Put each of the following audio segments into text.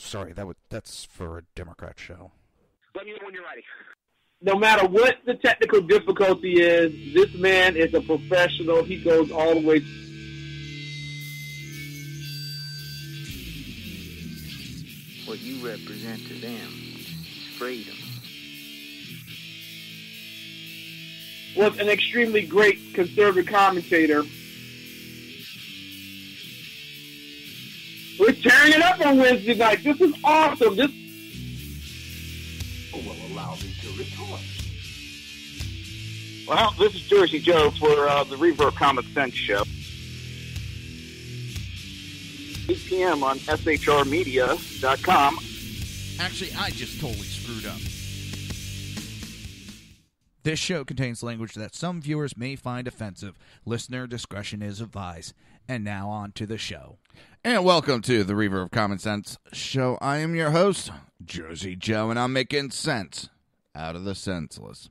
sorry, that's for a Democrat show. Let me know when you're ready. No matter what the technical difficulty is, this man is a professional. He goes all the way. What you represent to them is freedom. Was an extremely great conservative commentator. We're tearing it up on Wednesday night. This is awesome. This will allow me to retort. Well, this is Jersey Joe for the Reverb Common Sense Show. 8 p.m. on shrmedia.com. Actually, I just totally screwed up. This show contains language that some viewers may find offensive. Listener discretion is advised. And now on to the show. And welcome to the Reverb Common Sense Show. I am your host, Jersey Joe, and I'm making sense out of the senseless.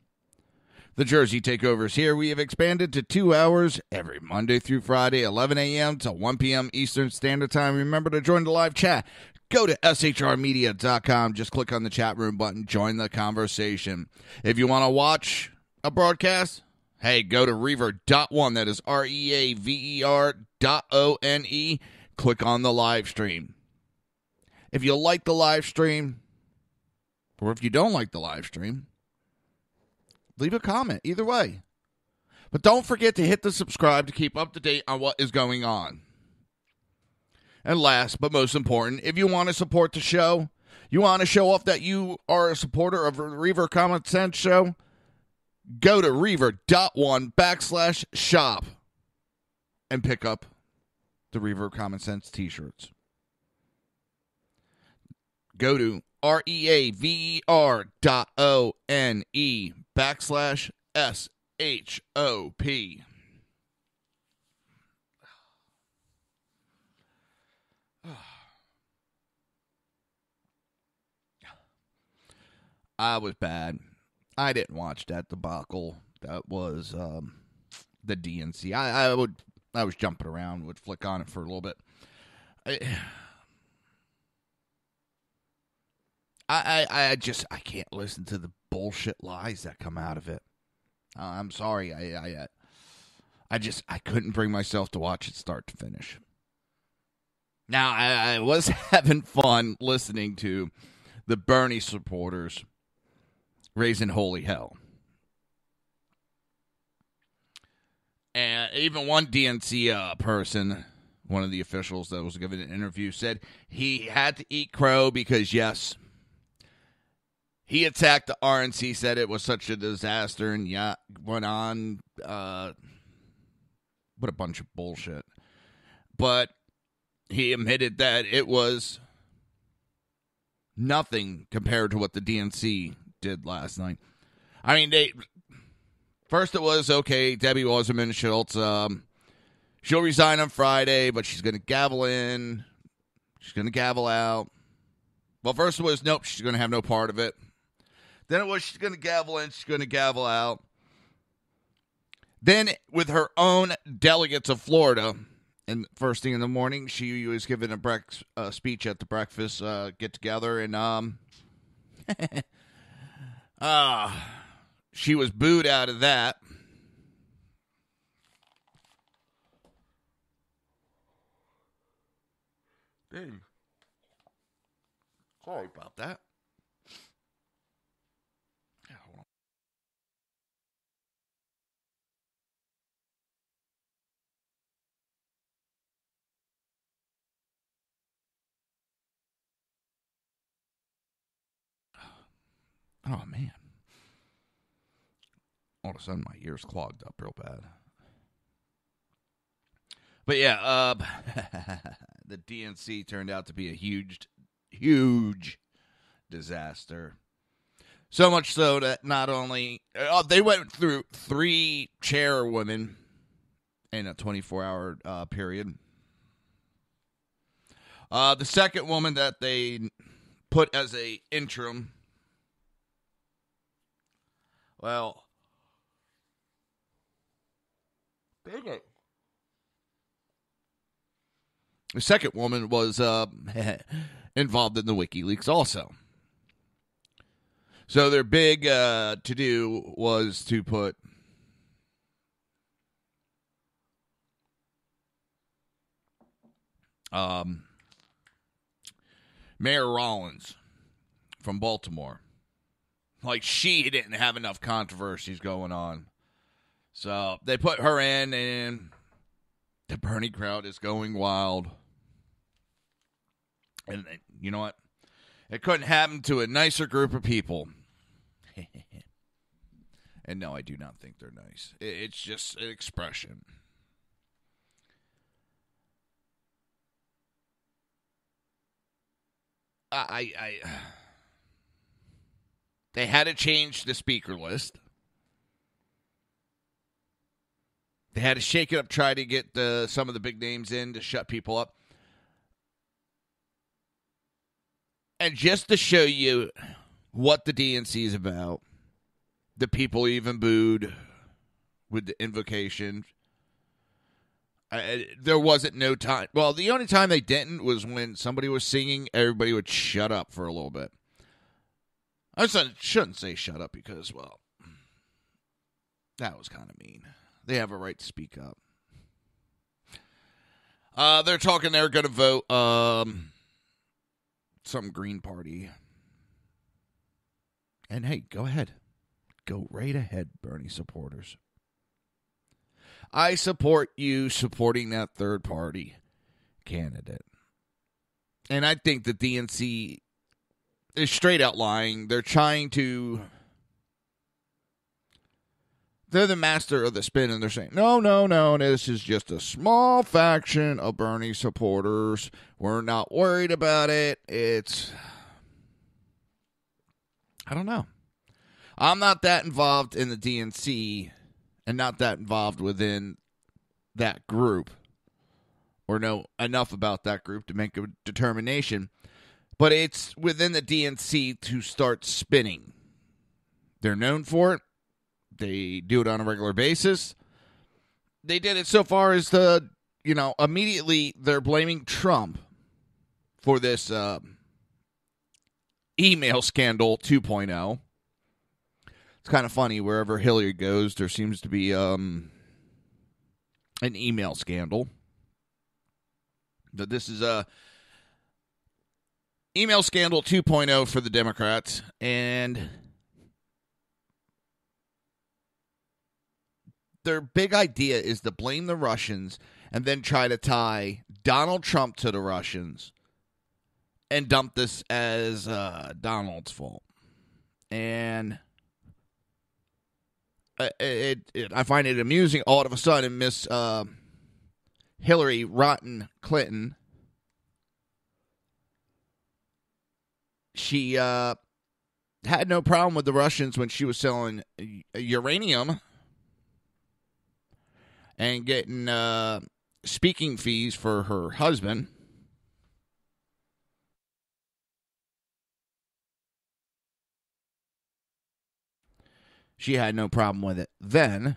The Jersey Takeover's here. We have expanded to 2 hours every Monday through Friday, 11 a.m. to 1 p.m. Eastern Standard Time. Remember to join the live chat. Go to shrmedia.com. Just click on the chat room button. Join the conversation. If you want to watch a broadcast, hey, go to reverb.one. That is reaver.one. Click on the live stream. If you like the live stream, or if you don't like the live stream, leave a comment. Either way. But don't forget to hit the subscribe to keep up to date on what is going on. And last but most important, if you want to support the show, you want to show off that you are a supporter of the Reverb Common Sense Show, go to reverb.one/shop and pick up the Reverb Common Sense t-shirts. Go to reaver.one/SHOP. I was bad. I didn't watch that debacle. That was the DNC. I was jumping around, would flick on it for a little bit. I can't listen to the bullshit lies that come out of it. I'm sorry. I couldn't bring myself to watch it start to finish. Now, I was having fun listening to the Bernie supporters raising holy hell. And even one DNC person, one of the officials that was giving an interview, said he had to eat crow because, yes, he attacked the RNC, said it was such a disaster, and yeah, went on. What a bunch of bullshit. But he admitted that it was nothing compared to what the DNC did last night. I mean, first it was, okay, Debbie Wasserman Schultz, she'll resign on Friday, but she's going to gavel in. She's going to gavel out. Well, first it was, nope, she's going to have no part of it. Then it was, she's going to gavel in, she's going to gavel out. Then, with her own delegates of Florida, and first thing in the morning, she was giving a speech at the breakfast get-together, and she was booed out of that. Dang. Sorry about that. Oh, man. All of a sudden, my ears clogged up real bad. But, yeah, the DNC turned out to be a huge disaster. So much so that not only... they went through 3 chairwomen in a 24-hour period. The second woman that they put as a interim... Well, dang it. The second woman was an involved in the WikiLeaks also. So their big to-do was to put Mayor Rollins from Baltimore. Like, she didn't have enough controversies going on. So they put her in, and the Bernie crowd is going wild. And you know what? It couldn't happen to a nicer group of people. And no, I do not think they're nice. It's just an expression. They had to change the speaker list. They had to shake it up, try to get some of the big names in to shut people up. And just to show you what the DNC is about, the people even booed with the invocation. There wasn't no time. Well, the only time they didn't was when somebody was singing, everybody would shut up for a little bit. I shouldn't say shut up because, well, that was kind of mean. They have a right to speak up. They're talking they're going to vote some Green Party. And hey, go ahead. Go right ahead, Bernie supporters. I support you supporting that third party candidate. And I think the DNC is straight out lying. They're trying to... They're the master of the spin, and they're saying, no, this is just a small faction of Bernie supporters. We're not worried about it. I don't know. I'm not that involved in the DNC and not that involved within that group or know enough about that group to make a determination. But it's within the DNC to start spinning. They're known for it. They do it on a regular basis. They did it so far as immediately they're blaming Trump for this email scandal 2.0. It's kind of funny. Wherever Hillary goes, there seems to be an email scandal. But this is a email scandal 2.0 for the Democrats, and their big idea is to blame the Russians and then try to tie Donald Trump to the Russians and dump this as Donald's fault. And I find it amusing. All of a sudden, Miss Hillary Rotten Clinton, she had no problem with the Russians when she was selling uranium and getting speaking fees for her husband. She had no problem with it then.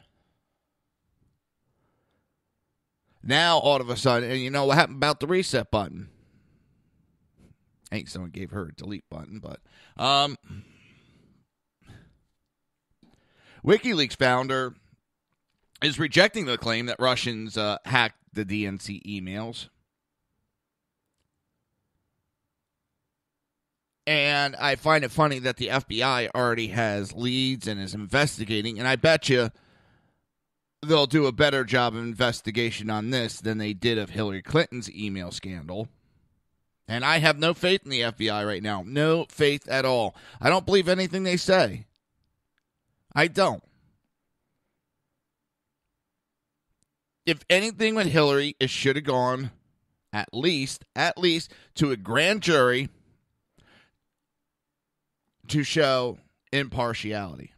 Now, all of a sudden, and you know what happened about the reset button? I think someone gave her a delete button, but WikiLeaks founder is rejecting the claim that Russians hacked the DNC emails. And I find it funny that the FBI already has leads and is investigating, and I bet you they'll do a better job of investigation on this than they did of Hillary Clinton's email scandal. And I have no faith in the FBI right now. No faith at all. I don't believe anything they say. I don't. If anything with Hillary, it should have gone at least to a grand jury to show impartiality.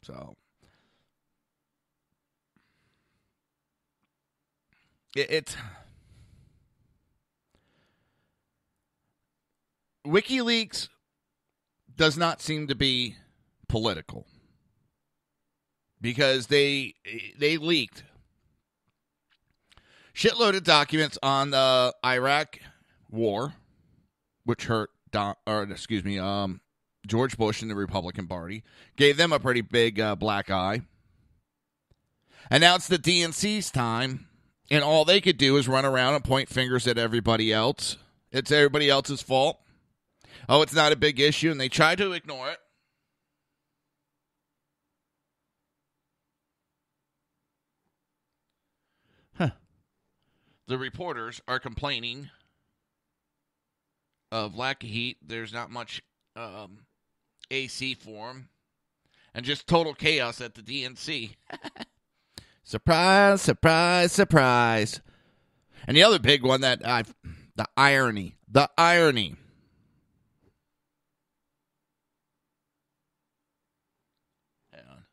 So it's WikiLeaks does not seem to be political because they leaked shitload of documents on the Iraq war, which hurt George Bush and the Republican Party, gave them a pretty big black eye. And now it's the DNC's time, and all they could do is run around and point fingers at everybody else. It's everybody else's fault. Oh, it's not a big issue, and they try to ignore it. The reporters are complaining of lack of heat. There's not much AC for them. And just total chaos at the DNC. Surprise, surprise, surprise. And the other big one the irony. The irony. Hang on.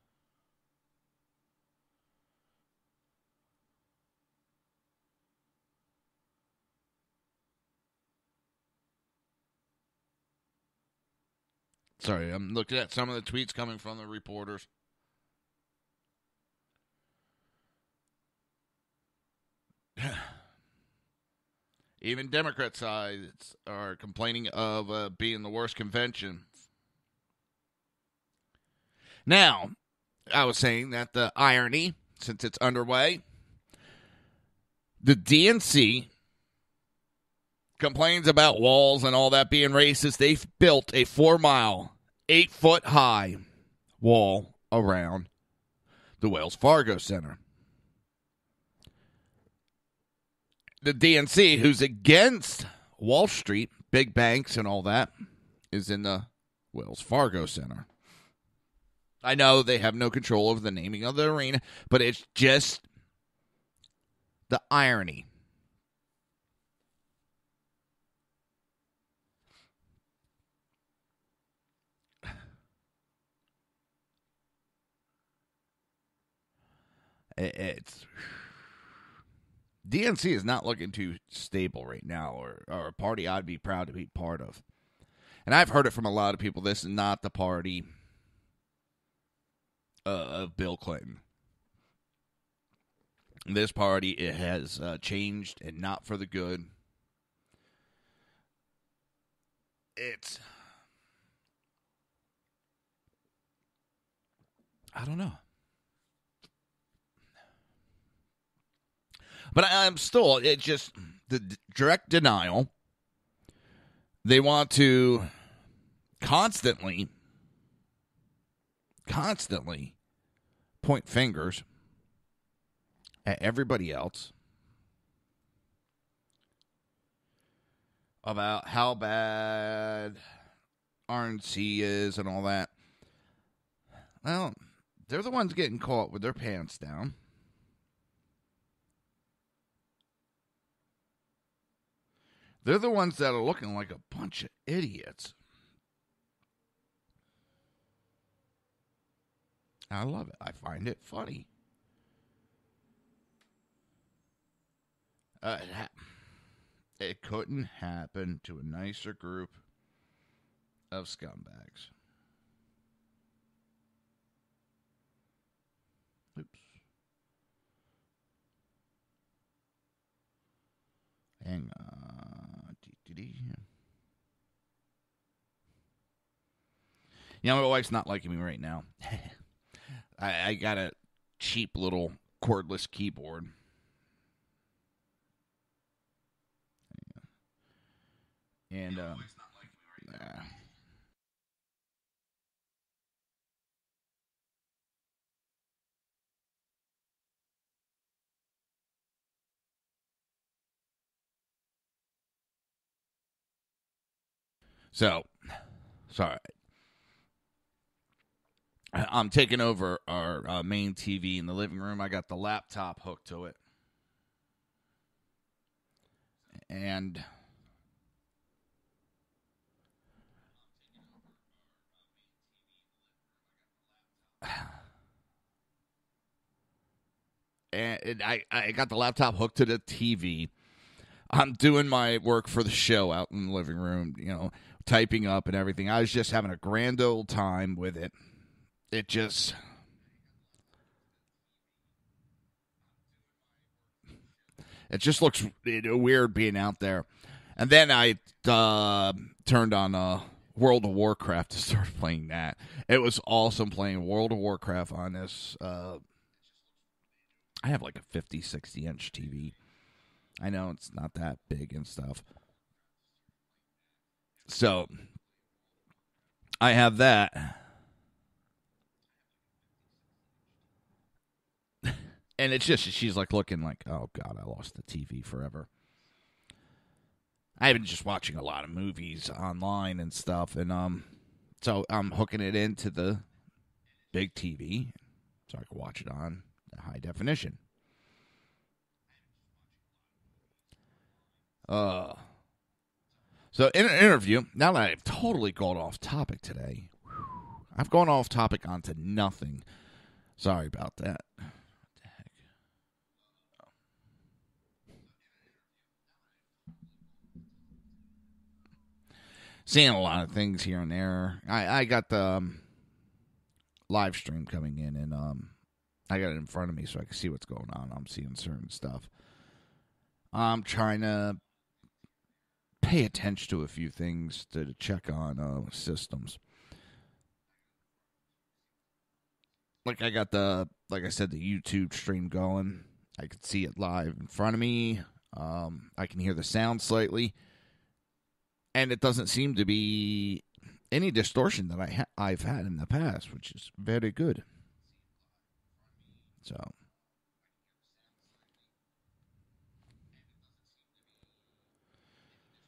Sorry, I'm looking at some of the tweets coming from the reporters. Even Democrat sides are complaining of being the worst convention. Now, I was saying that the irony, since it's underway, the DNC complains about walls and all that being racist. They've built a 4-mile, 8-foot-high wall around the Wells Fargo Center. The DNC, who's against Wall Street, big banks and all that, is in the Wells Fargo Center. I know they have no control over the naming of the arena, but it's just the irony. It's DNC is not looking too stable right now, or a party I'd be proud to be part of. And I've heard it from a lot of people. This is not the party of Bill Clinton. This party, it has changed, and not for the good. I don't know. But I'm still, it's just the direct denial. They want to constantly point fingers at everybody else about how bad RNC is and all that. Well, they're the ones getting caught with their pants down. They're the ones that are looking like a bunch of idiots. I love it. I find it funny. It couldn't happen to a nicer group of scumbags. Oops. Hang on. You know, my wife's not liking me right now. I got a cheap little cordless keyboard. And, so, sorry. I'm taking over our main TV in the living room. I got the laptop hooked to it. And I got the laptop hooked to the TV. I'm doing my work for the show out in the living room, you know, typing up and everything. I was just having a grand old time with it. It just... It just looks weird being out there. And then I turned on World of Warcraft to start playing that. It was awesome playing World of Warcraft on this. I have like a 50, 60-inch TV. I know it's not that big and stuff. So, I have that. And it's just, she's like looking like, oh God, I lost the TV forever. I've been just watching a lot of movies online and stuff. And so I'm hooking it into the big TV so I can watch it on high definition. So in an interview, now that I've totally gone off topic today, I've gone off topic onto nothing. Sorry about that. What the heck? Seeing a lot of things here and there. I got the live stream coming in, and I got it in front of me so I can see what's going on. I'm seeing certain stuff. I'm trying to pay attention to a few things to check on systems. Like I got like I said, the YouTube stream going. I can see it live in front of me. I can hear the sound slightly. And it doesn't seem to be any distortion that I've had in the past, which is very good. So,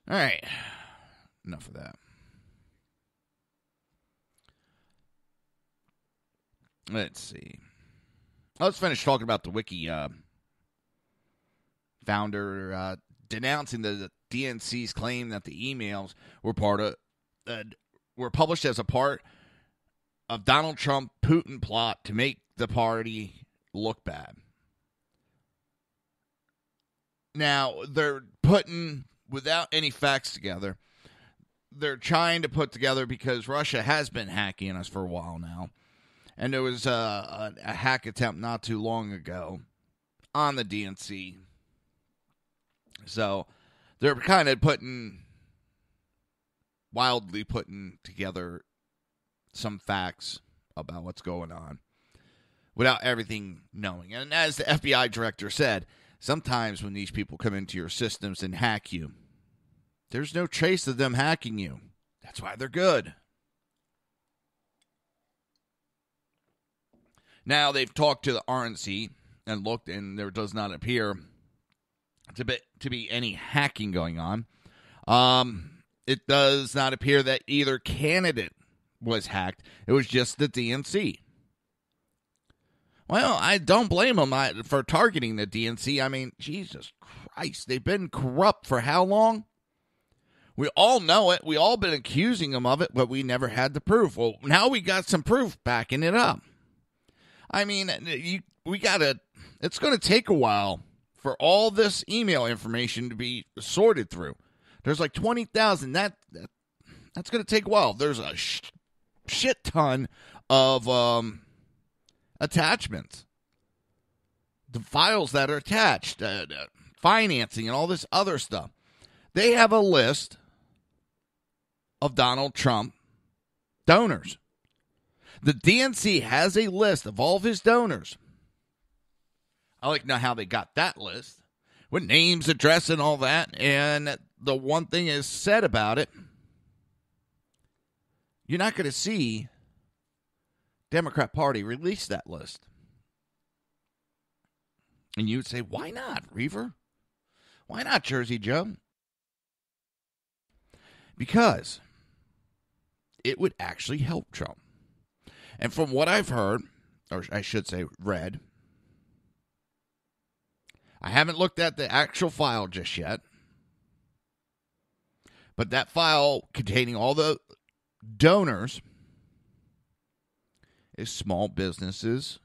all right, enough of that. Let's see. Let's finish talking about the Wiki founder denouncing the DNC's claim that the emails were were published as a part of Donald Trump Putin plot to make the party look bad. Now, they're putting, without any facts together, they're trying to put together, because Russia has been hacking us for a while now. And there was a hack attempt not too long ago on the DNC. So they're kind of wildly putting together some facts about what's going on without everything knowing. And as the FBI director said, sometimes when these people come into your systems and hack you, there's no trace of them hacking you. That's why they're good. Now, they've talked to the RNC and looked, and there does not appear to be any hacking going on. It does not appear that either candidate was hacked. It was just the DNC. Well, I don't blame them for targeting the DNC. I mean, Jesus Christ, they've been corrupt for how long? We all know it. We all been accusing them of it, but we never had the proof. Well, now we got some proof backing it up. I mean, it's going to take a while for all this email information to be sorted through. There's like 20,000. That's going to take a while. There's a shit ton of attachments. The files that are attached, financing and all this other stuff. They have a list of Donald Trump donors. The DNC has a list of all of his donors. I like to know how they got that list, with names, address, and all that. And the one thing is said about it, you're not going to see Democrat Party release that list. And you would say, why not, Reaver? Why not, Jersey Joe? Because it would actually help Trump. And from what I've heard, or I should say read, I haven't looked at the actual file just yet, but that file containing all the donors is small businesses,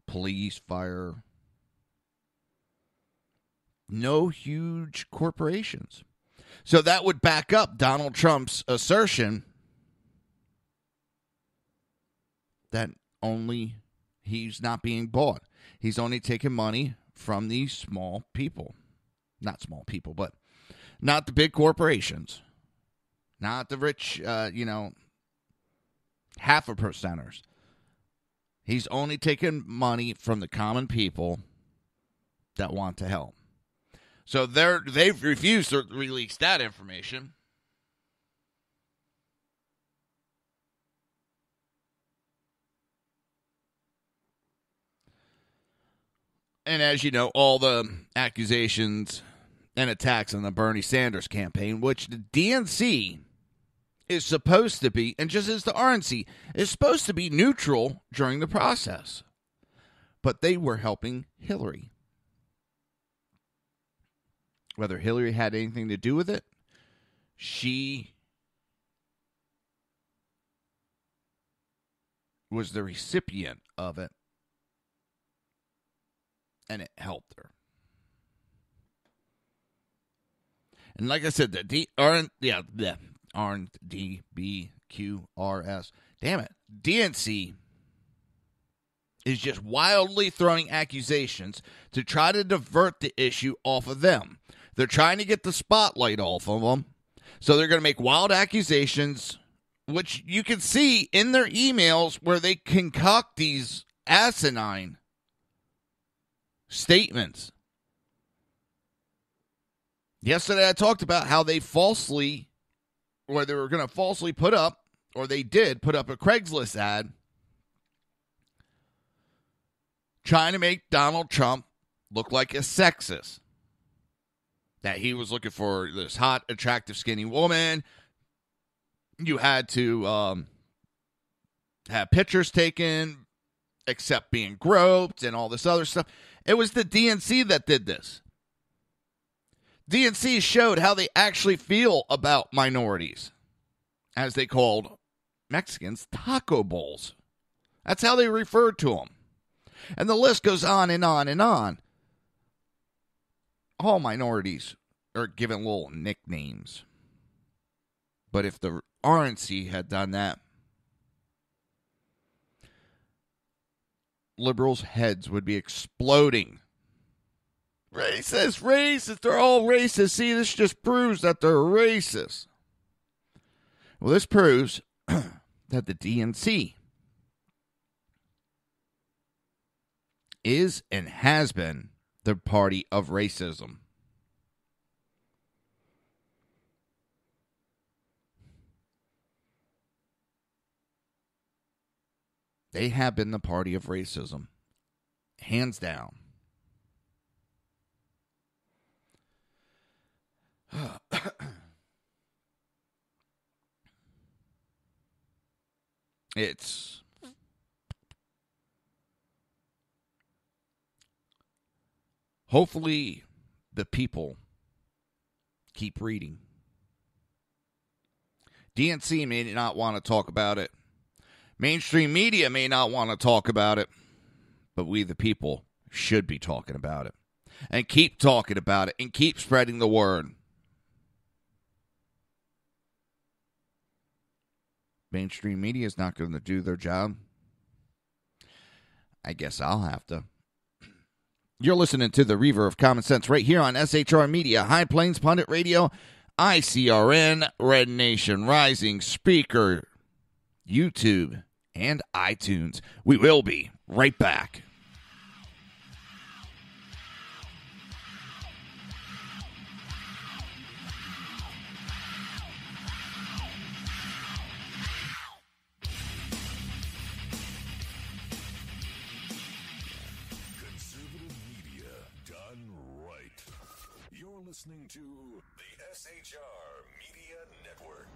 police, fire, no huge corporations. So that would back up Donald Trump's assertion that only he's not being bought. He's only taking money from these small people. Not small people, but not the big corporations. Not the rich, half a percenters. He's only taking money from the common people that want to help. So they've refused to release that information. And as you know, all the accusations and attacks on the Bernie Sanders campaign, which the DNC is supposed to be, and just as the RNC, is supposed to be neutral during the process. But they were helping Hillary. Whether Hillary had anything to do with it, she was the recipient of it. And it helped her. And like I said, the RNDBQRS. Damn it. DNC is just wildly throwing accusations to try to divert the issue off of them. They're trying to get the spotlight off of them. So they're going to make wild accusations, which you can see in their emails where they concoct these asinine statements. Yesterday I talked about how they were going to falsely put up, or they did put up a Craigslist ad trying to make Donald Trump look like a sexist. That he was looking for this hot, attractive, skinny woman. You had to have pictures taken, except being groped and all this other stuff. It was the DNC that did this. DNC showed how they actually feel about minorities, as they called Mexicans taco bowls. That's how they referred to them. And the list goes on and on and on. All minorities are given little nicknames. But if the RNC had done that, liberals' heads would be exploding. Racist, they're all racist. See, this just proves that they're racist. Well, this proves that the DNC is and has been the party of racism. They have been the party of racism. Hands down. It's hopefully the people keep reading. DNC may not want to talk about it. Mainstream media may not want to talk about it. But we, the people, should be talking about it. And keep talking about it. And keep spreading the word. Mainstream media is not going to do their job. I guess I'll have to. You're listening to the Reaver of Common Sense right here on SHR Media, High Plains Pundit Radio, ICRN, Red Nation Rising, Speaker, YouTube, and iTunes. We will be right back. Listening to the SHR Media Network.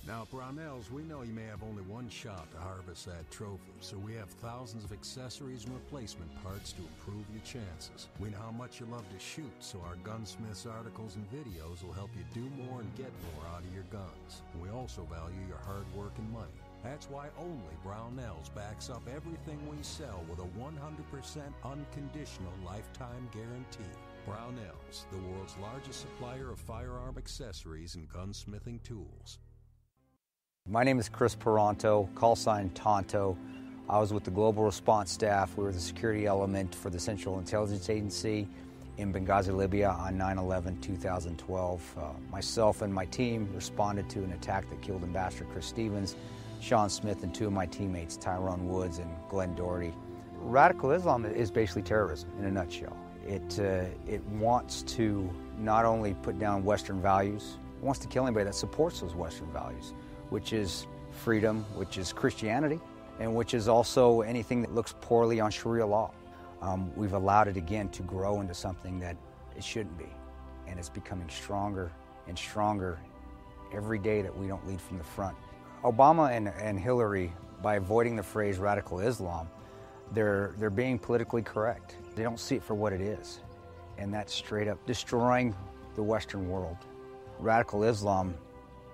Now, Brownells, we know you may have only one shot to harvest that trophy, so we have thousands of accessories and replacement parts to improve your chances. We know how much you love to shoot, so our Gunsmiths articles and videos will help you do more and get more out of your guns. We also value your hard work and money. That's why only Brownells backs up everything we sell with a 100% unconditional lifetime guarantee. Brownells, the world's largest supplier of firearm accessories and gunsmithing tools. My name is Chris Peranto, call sign Tonto. I was with the Global Response Staff. We were the security element for the Central Intelligence Agency in Benghazi, Libya on 9/11/2012. Myself and my team responded to an attack that killed Ambassador Chris Stevens, Sean Smith, and two of my teammates, Tyrone Woods and Glenn Doherty. Radical Islam is basically terrorism in a nutshell. It wants to not only put down Western values, it wants to kill anybody that supports those Western values, which is freedom, which is Christianity, and which is also anything that looks poorly on Sharia law. We've allowed it again to grow into something that it shouldn't be, and it's becoming stronger and stronger every day that we don't lead from the front. Obama and Hillary, by avoiding the phrase radical Islam, they're being politically correct. They don't see it for what it is, and that's straight up destroying the Western world. Radical Islam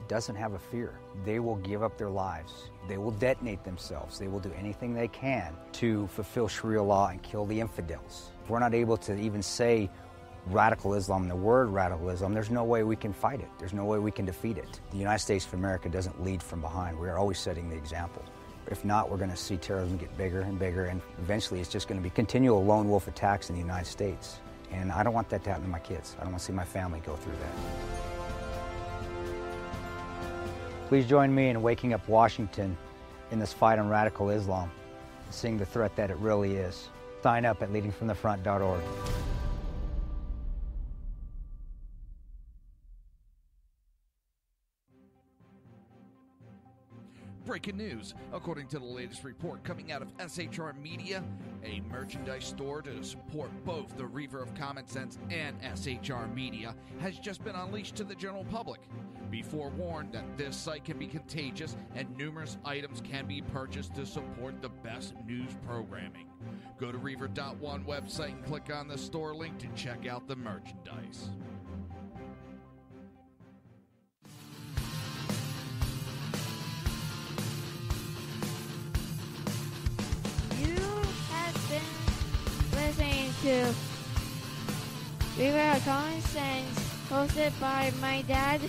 doesn't have a fear. They will give up their lives. They will detonate themselves. They will do anything they can to fulfill Sharia law and kill the infidels. If we're not able to even say radical Islam, the word radical Islam, there's no way we can fight it. There's no way we can defeat it. The United States of America doesn't lead from behind. We are always setting the example. If not, we're going to see terrorism get bigger and bigger, and eventually it's just going to be continual lone wolf attacks in the United States. And I don't want that to happen to my kids. I don't want to see my family go through that. Please join me in waking up Washington in this fight on radical Islam, seeing the threat that it really is. Sign up at leadingfromthefront.org. Breaking news. According to the latest report coming out of SHR Media, a merchandise store to support both the Reaver of Common Sense and SHR Media has just been unleashed to the general public. Be forewarned that this site can be contagious and numerous items can be purchased to support the best news programming. Go to Reaver.one website and click on the store link to check out the merchandise. Listening to Reaver of Common Sense, hosted by my dad,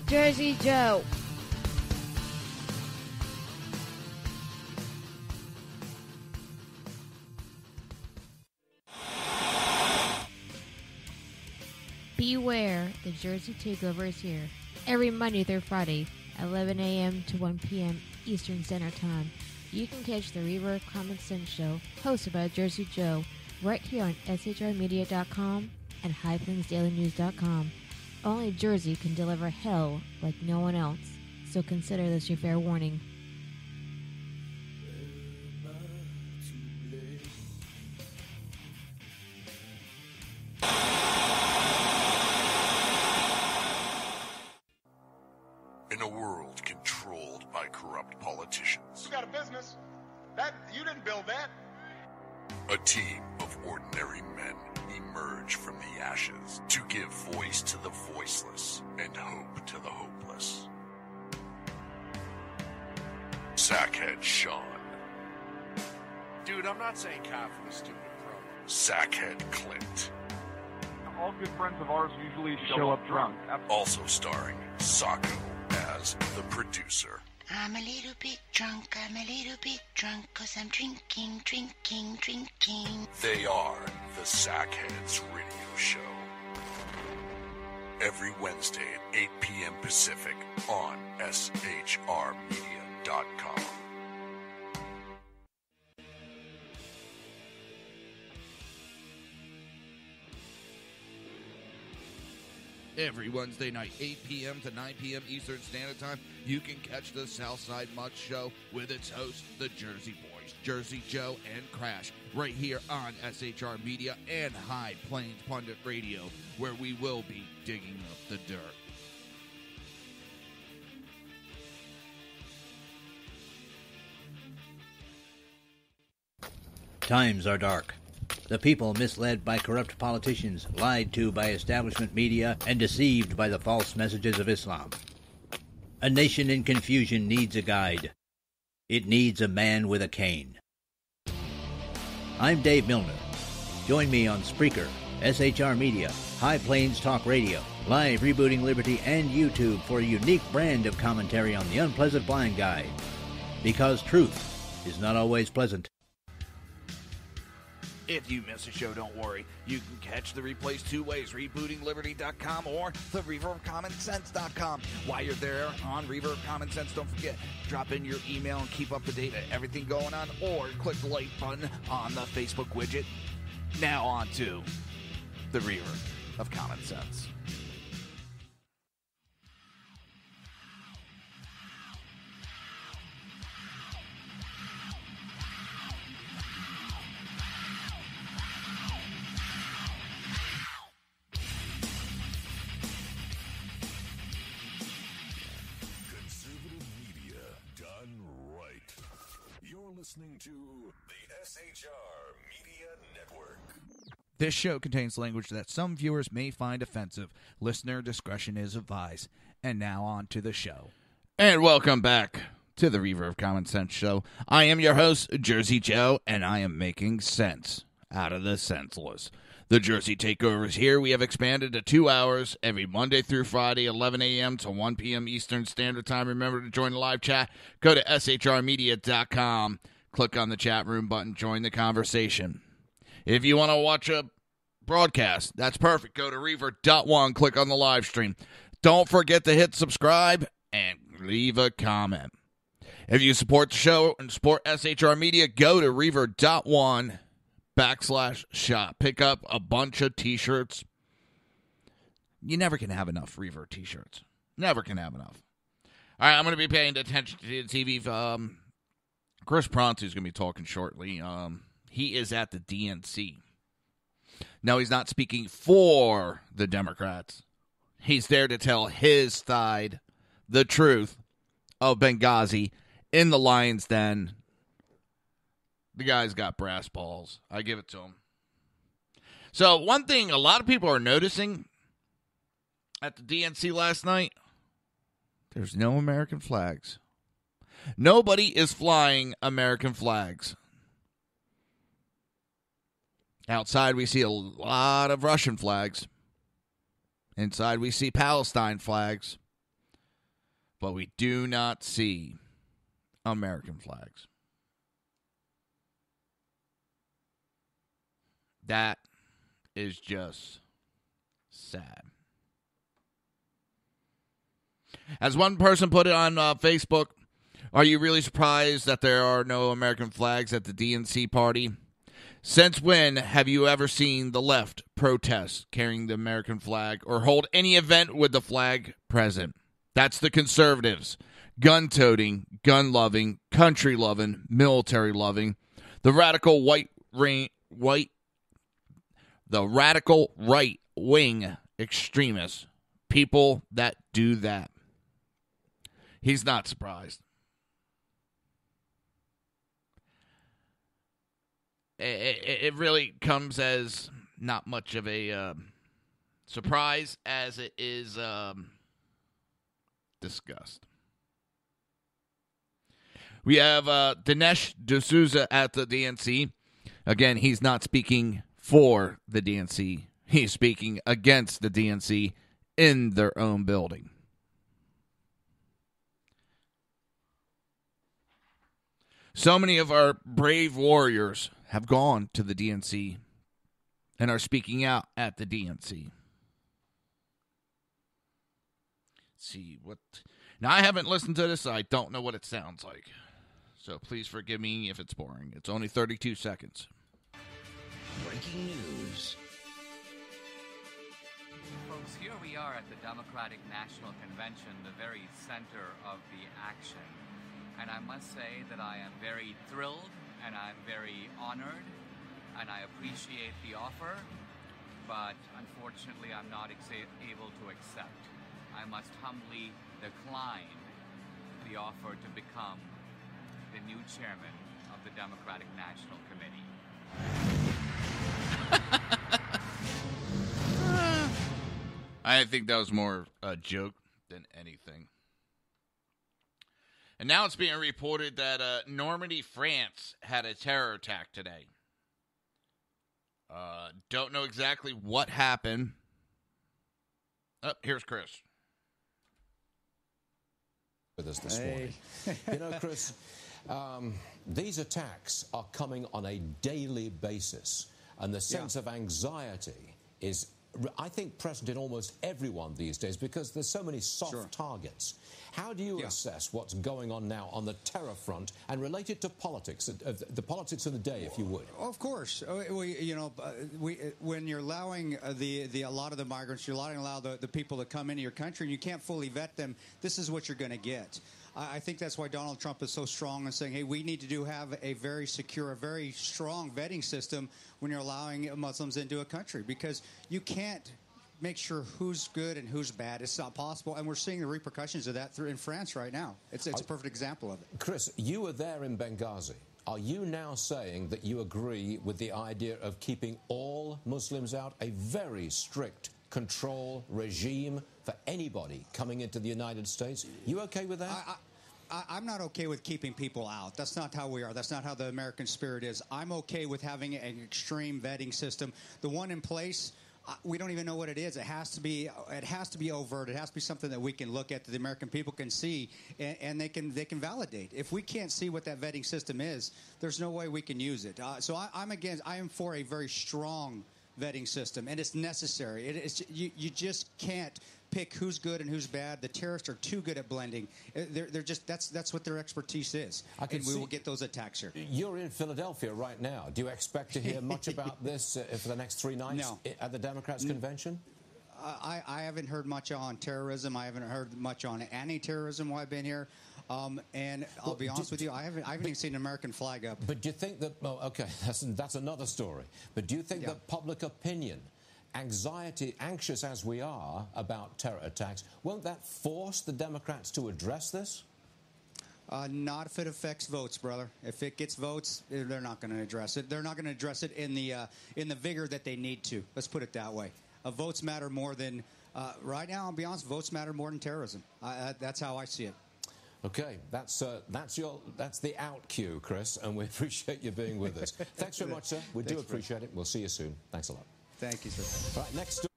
Jersey Joe. Beware, the Jersey Takeover is here. Every Monday through Friday, 11 a.m. to 1 p.m. Eastern Standard Time. You can catch the Reaver of Common Sense show, hosted by Jersey Joe, right here on shrmedia.com and highplainsdailynews.com. Only Jersey can deliver hell like no one else, so consider this your fair warning. In a world controlled by corrupt politicians, you got a business. That you didn't build that. A team of ordinary men emerge from the ashes to give voice to the voiceless and hope to the hopeless. Sackhead Sean. Dude, I'm not saying cough for the stupid pro. Sackhead Clint. All good friends of ours usually show up drunk. Also starring Sacco as the producer. I'm a little bit drunk, 'cause I'm drinking. They are the Sackheads Radio Show. Every Wednesday at 8 p.m. Pacific on shrmedia.com. Every Wednesday night, 8 p.m. to 9 p.m. Eastern Standard Time, you can catch the Southside Mutt Show with its hosts, the Jersey Boys, Jersey Joe and Crash, right here on SHR Media and High Plains Pundit Radio, where we will be digging up the dirt. Times are dark. The people misled by corrupt politicians, lied to by establishment media, and deceived by the false messages of Islam. A nation in confusion needs a guide. It needs a man with a cane. I'm Dave Milner. Join me on Spreaker, SHR Media, High Plains Talk Radio, Live Rebooting Liberty, and YouTube for a unique brand of commentary on the Unpleasant Blind Guide. Because truth is not always pleasant. If you miss a show, don't worry. You can catch the replays two ways, rebootingliberty.com or the reverbcommonsense.com. While you're there on Reverb Common Sense, don't forget, drop in your email and keep up to date on everything going on, or click the like button on the Facebook widget. Now on to the Reverb of Common Sense. Listening to the SHR Media Network. This show contains language that some viewers may find offensive. Listener discretion is advised. And now on to the show. And welcome back to the Reverb Common Sense Show. I am your host, Jersey Joe, and I am making sense out of the senseless. The Jersey Takeover is here. We have expanded to 2 hours every Monday through Friday, 11 a.m. to 1 p.m. Eastern Standard Time. Remember to join the live chat. Go to shrmedia.com. Click on the chat room button. Join the conversation. If you want to watch a broadcast, that's perfect. Go to Reaver.one. Click on the live stream. Don't forget to hit subscribe and leave a comment. If you support the show and support SHR Media, go to Reaver.one/shop. Pick up a bunch of t-shirts. You never can have enough Reaver t-shirts. Never can have enough. All right, I'm going to be paying attention to the TV. Chris Prontu's going to be talking shortly. He is at the DNC. No, he's not speaking for the Democrats. He's there to tell his side the truth of Benghazi in the lion's den. The guy's got brass balls. I give it to him. So one thing a lot of people are noticing at the DNC last night, there's no American flags. Nobody is flying American flags. Outside, we see a lot of Russian flags. Inside, we see Palestine flags. But we do not see American flags. That is just sad. As one person put it on Facebook, are you really surprised that there are no American flags at the DNC party? Since when have you ever seen the left protest carrying the American flag or hold any event with the flag present? That's the conservatives. Gun-toting, gun-loving, country-loving, military-loving. The radical right-wing extremists. People that do that. He's not surprised. It really comes as not much of a surprise as it is disgust. We have Dinesh D'Souza at the DNC. Again, he's not speaking for the DNC. He's speaking against the DNC in their own building. So many of our brave warriors have gone to the DNC and are speaking out at the DNC. Let's see what. Now, I haven't listened to this, so I don't know what it sounds like. So please forgive me if it's boring. It's only 32 seconds. Breaking news. Folks, here we are at the Democratic National Convention, the very center of the action. And I must say that I am very thrilled and I'm very honored and I appreciate the offer, but unfortunately I'm not able to accept. I must humbly decline the offer to become the new chairman of the Democratic National Committee. I think that was more a joke than anything. And now it's being reported that Normandy, France had a terror attack today. Don't know exactly what happened. Oh, here's Chris. With us this morning. You know, Chris, These attacks are coming on a daily basis, and the sense of anxiety is, I think, present in almost everyone these days because there's so many soft targets. How do you assess what's going on now on the terror front and relate it to politics, the politics of the day, if you would? Of course. When you're allowing a lot of the migrants, you're allowing the people to come into your country and you can't fully vet them, this is what you're going to get. I think that's why Donald Trump is so strong in saying, hey, we need to have a very secure, a very strong vetting system when you're allowing Muslims into a country, because you can't make sure who's good and who's bad. It's not possible, and we're seeing the repercussions of that in France right now. It's a perfect example of it. Chris, you were there in Benghazi. Are you now saying that you agree with the idea of keeping all Muslims out, a very strict control regime for anybody coming into the United States? You okay with that? I'm not okay with keeping people out. That's not how we are. That's not how the American spirit is. I'm okay with having an extreme vetting system. The one in place, we don't even know what it is. It has to be overt. It has to be something that we can look at, that the American people can see, and they can validate. If we can't see what that vetting system is, there's no way we can use it. So I am for a very strong vetting system, and it's necessary. You just can't pick who's good and who's bad. The terrorists are too good at blending. They're just that's what their expertise is. And we will get those attacks here. You're in Philadelphia right now. Do you expect to hear much about this for the next 3 nights at the Democrats' convention? I haven't heard much on terrorism. I haven't heard much on anti-terrorism while I've been here. And I'll be honest with you, I haven't even seen an American flag up. But do you think that? Oh, okay, that's another story. But do you think that public opinion, anxious as we are about terror attacks, won't that force the Democrats to address this? Not if it affects votes, brother. If it gets votes, they're not going to address it. They're not going to address it in the vigor that they need to. Let's put it that way. Votes matter more than right now. I'll be honest. Votes matter more than terrorism. That's how I see it. Okay, that's the out cue, Chris, and we appreciate you being with us. Thanks very much, sir. We do appreciate it. We'll see you soon. Thanks a lot. Thank you, sir. All right, next.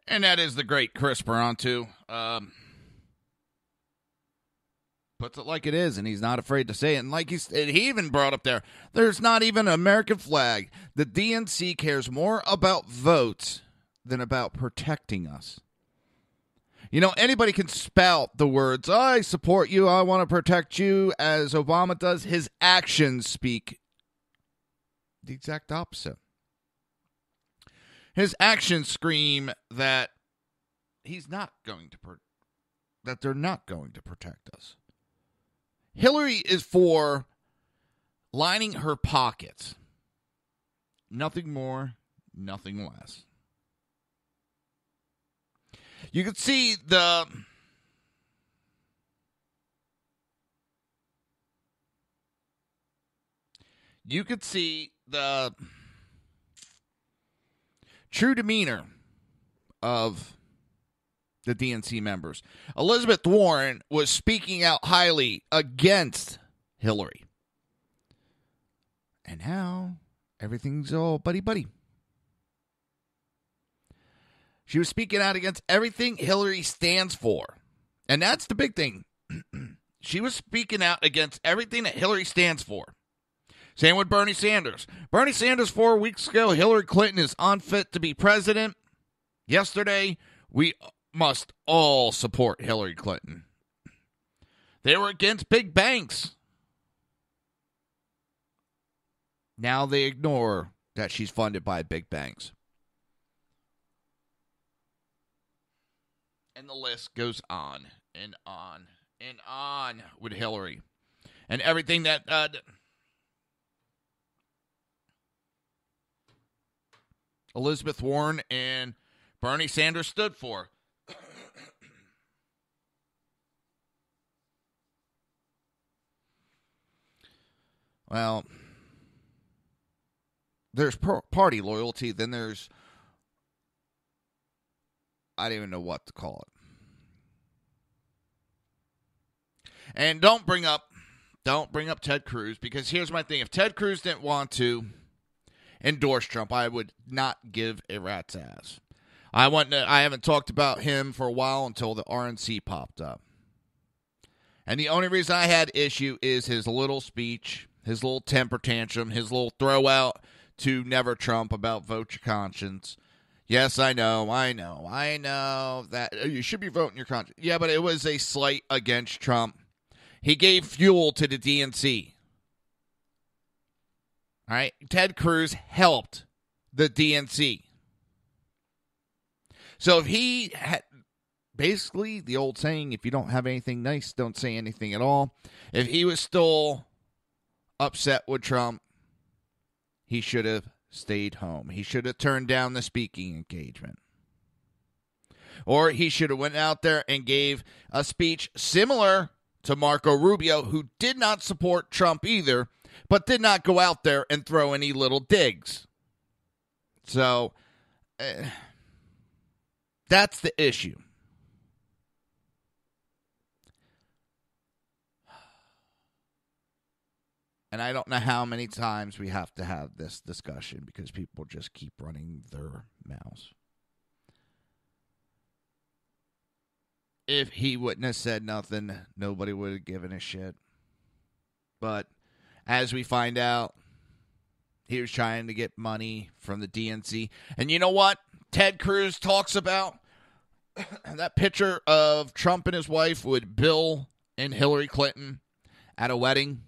And that is the great Chris Paronto. Puts it like it is, and he's not afraid to say it. And like he even brought up there's not even an American flag. The DNC cares more about votes than about protecting us. You know, anybody can spout the words, I support you, I want to protect you, as Obama does. His actions speak the exact opposite. His actions scream that he's not going to that they're not going to protect us. Hillary is for lining her pockets. Nothing more, nothing less. You can see the true demeanor of the DNC members. Elizabeth Warren was speaking out highly against Hillary. And now everything's all buddy-buddy. She was speaking out against everything Hillary stands for. And that's the big thing. She was speaking out against everything that Hillary stands for. Same with Bernie Sanders. Bernie Sanders 4 weeks ago, Hillary Clinton is unfit to be president. Yesterday, we must all support Hillary Clinton. They were against big banks. Now they ignore that she's funded by big banks. And the list goes on and on and on with Hillary. And everything that Elizabeth Warren and Bernie Sanders stood for. Well, there's party loyalty, then there's, I don't even know what to call it. And don't bring up Ted Cruz, because here's my thing. If Ted Cruz didn't want to endorse Trump, I would not give a rat's ass. I haven't talked about him for a while until the RNC popped up. And the only reason I had issue is his little speech, his little temper tantrum, his little throw out to Never Trump about vote your conscience. Yes, I know that you should be voting your conscience. Yeah, but it was a slight against Trump. He gave fuel to the DNC. All right, Ted Cruz helped the DNC. So if he had, basically the old saying, if you don't have anything nice, don't say anything at all. If he was still upset with Trump, he should have stayed home. He should have turned down the speaking engagement. Or he should have went out there and gave a speech similar to Marco Rubio, who did not support Trump either, but did not go out there and throw any little digs. So, that's the issue. And I don't know how many times we have to have this discussion because people just keep running their mouths. If he wouldn't have said nothing, nobody would have given a shit. But as we find out, he was trying to get money from the DNC. And you know what? Ted Cruz talks about that picture of Trump and his wife with Bill and Hillary Clinton at a wedding.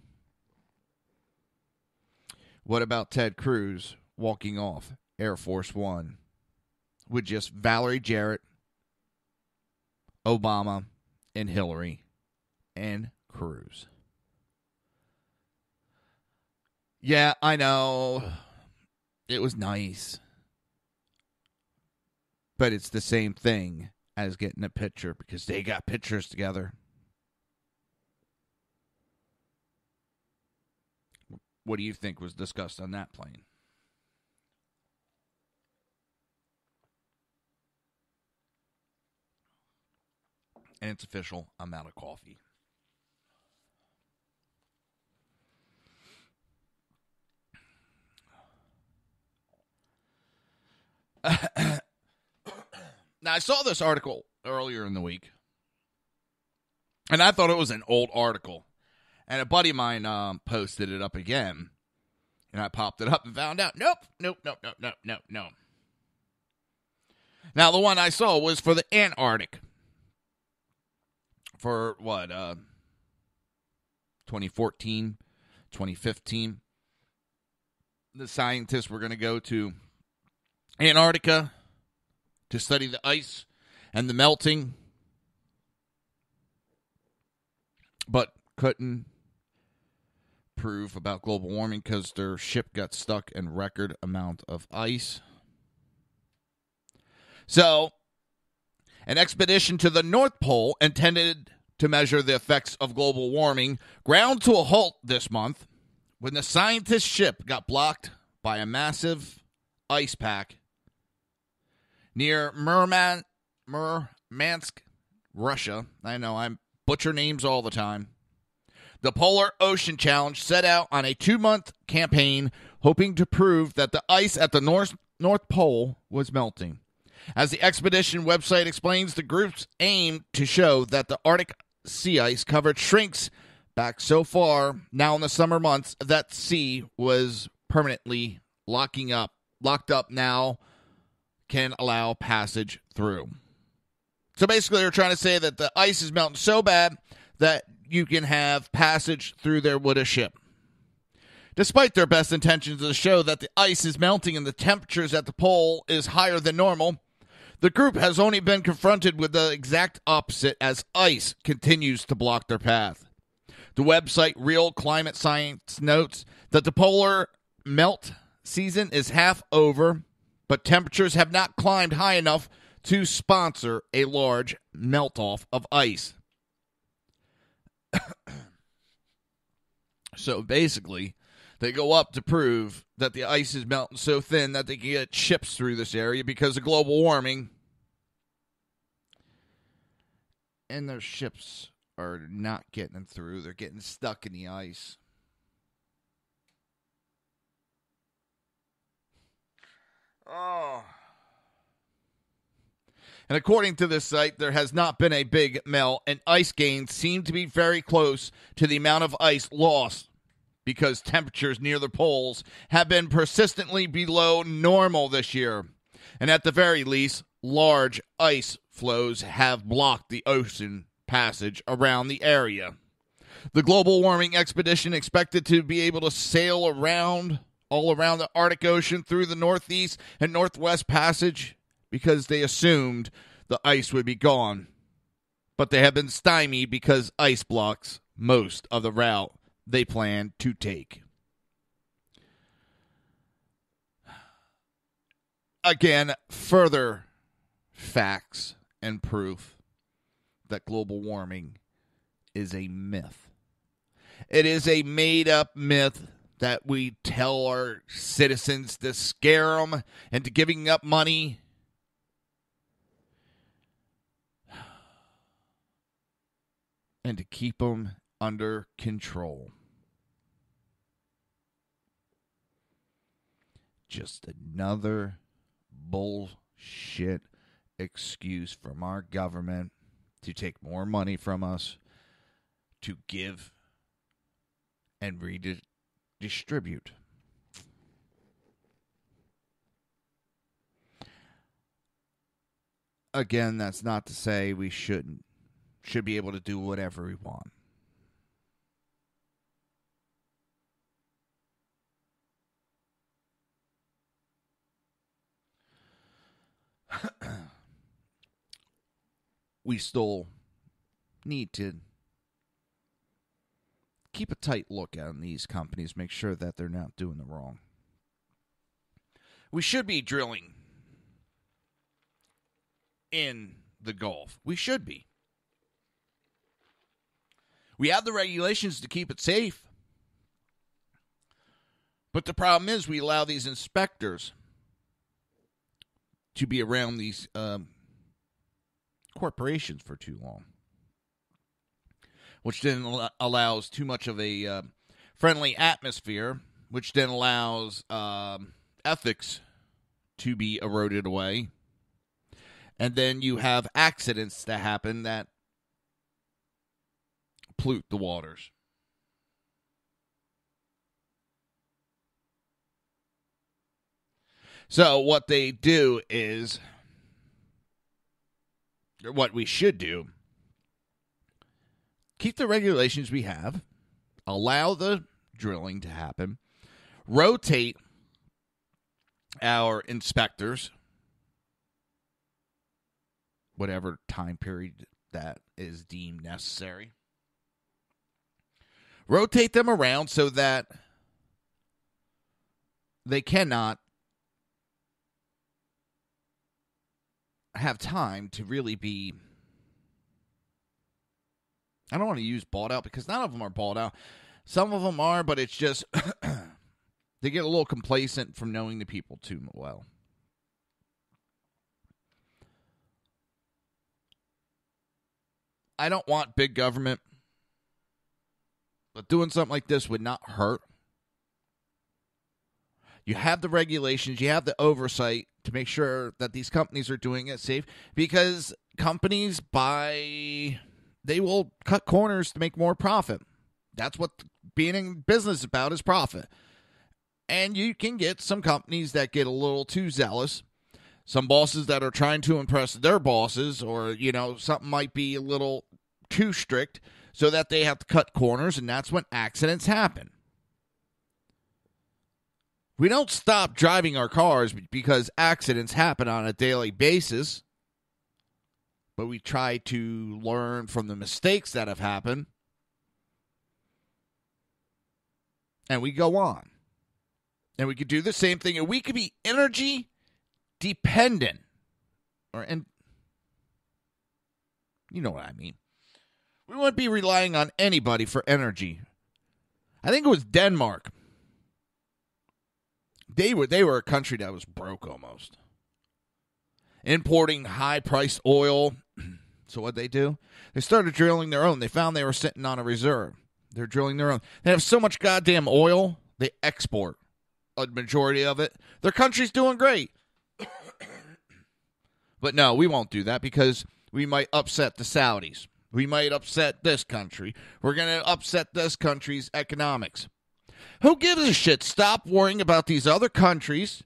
What about Ted Cruz walking off Air Force One with just Valerie Jarrett, Obama, and Hillary, and Cruz? Yeah, I know. It was nice. But it's the same thing as getting a picture because they got pictures together. What do you think was discussed on that plane? And it's official. I'm out of coffee. Now, I saw this article earlier in the week, and I thought it was an old article. And a buddy of mine posted it up again, and I popped it up and found out, nope. Now, the one I saw was for the Antarctic. For what, 2014, 2015. The scientists were going to go to Antarctica to study the ice and the melting, but couldn't prove about global warming because their ship got stuck in record amount of ice. So, an expedition to the North Pole intended to measure the effects of global warming ground to a halt this month when the scientist ship got blocked by a massive ice pack near Murmansk, Russia. I know, I butcher names all the time. The Polar Ocean Challenge set out on a 2-month campaign hoping to prove that the ice at the North Pole was melting. As the expedition website explains, the group's aim to show that the Arctic sea ice covered shrinks back so far now in the summer months that sea was permanently locked up now can allow passage through. So basically they're trying to say that the ice is melting so bad that you can have passage through there with a ship. Despite their best intentions to show that the ice is melting and the temperatures at the pole is higher than normal, the group has only been confronted with the exact opposite as ice continues to block their path. The website Real Climate Science notes that the polar melt season is half over, but temperatures have not climbed high enough to sponsor a large melt-off of ice. So basically, they go up to prove that the ice is melting so thin that they can get ships through this area because of global warming. And their ships are not getting them through. They're getting stuck in the ice. Oh. And according to this site, there has not been a big melt, and ice gains seem to be very close to the amount of ice lost because temperatures near the poles have been persistently below normal this year. And at the very least, large ice flows have blocked the ocean passage around the area. The global warming expedition expected to be able to sail all around the Arctic Ocean through the Northeast and Northwest Passage because they assumed the ice would be gone. But they have been stymied because ice blocks most of the route they plan to take. Again, further facts and proof that global warming is a myth. It is a made-up myth that we tell our citizens to scare them into giving up money. And to keep them under control. Just another bullshit excuse from our government to take more money from us, to give and redistribute. Again, that's not to say we should be able to do whatever we want. We still need to keep a tight look on these companies, make sure that they're not doing the wrong. We should be drilling in the Gulf. We should be. We have the regulations to keep it safe. But the problem is we allow these inspectors to be around these corporations for too long, which then allows too much of a friendly atmosphere, which then allows ethics to be eroded away. And then you have accidents that happen that pollute the waters. So what they do is, or what we should do, keep the regulations we have, allow the drilling to happen, rotate our inspectors, whatever time period that is deemed necessary. Rotate them around so that they cannot have time to really be, I don't want to use bought out because none of them are bought out. Some of them are, but it's just they get a little complacent from knowing the people too well. I don't want big government, but doing something like this would not hurt. You have the regulations, you have the oversight to make sure that these companies are doing it safe, because companies they will cut corners to make more profit. That's what being in business is about, is profit. And you can get some companies that get a little too zealous, some bosses that are trying to impress their bosses, or, something might be a little too strict so that they have to cut corners, and that's when accidents happen. We don't stop driving our cars because accidents happen on a daily basis, but we try to learn from the mistakes that have happened, and we go on. And we could do the same thing, and we could be energy dependent, and you know what I mean. We wouldn't be relying on anybody for energy. I think it was Denmark. They were a country that was broke almost, importing high-priced oil. So what'd they do? They started drilling their own. They found they were sitting on a reserve. They're drilling their own. They have so much goddamn oil, they export a majority of it. Their country's doing great. But no, we won't do that because we might upset the Saudis. We might upset this country. We're going to upset this country's economics. Who gives a shit? Stop worrying about these other countries.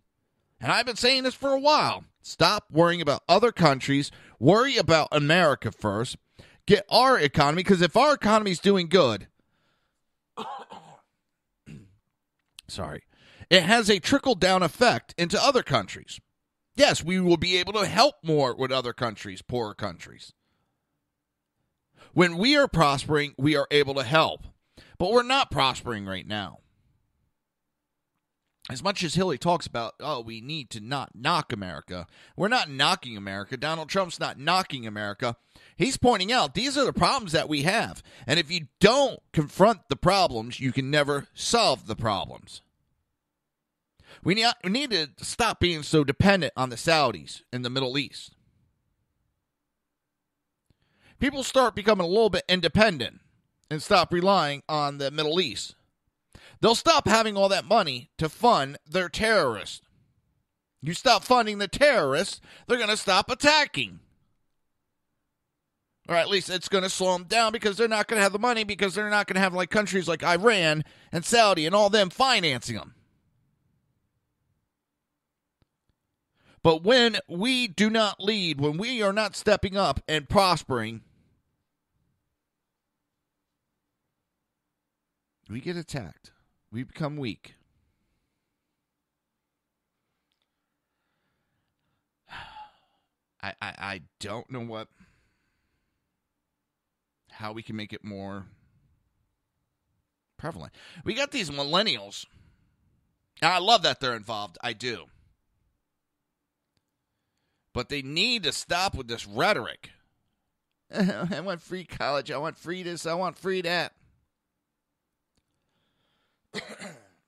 And I've been saying this for a while. Stop worrying about other countries. Worry about America first. Get our economy, because if our economy's doing good, it has a trickle-down effect into other countries. Yes, we will be able to help more with other countries, poorer countries. When we are prospering, we are able to help. But we're not prospering right now. As much as Hillary talks about, we need to not knock America. We're not knocking America. Donald Trump's not knocking America. He's pointing out these are the problems that we have. And if you don't confront the problems, you can never solve the problems. We need to stop being so dependent on the Saudis in the Middle East. People start becoming a little bit independent and stop relying on the Middle East. They'll stop having all that money to fund their terrorists. You stop funding the terrorists, they're going to stop attacking. Or at least it's going to slow them down because they're not going to have the money, because they're not going to have like countries like Iran and Saudi and all them financing them. But when we do not lead, when we are not stepping up and prospering, we get attacked. We become weak. I don't know how we can make it more prevalent. We got these millennials, and I love that they're involved. I do. But they need to stop with this rhetoric. I want free college. I want free this. I want free that.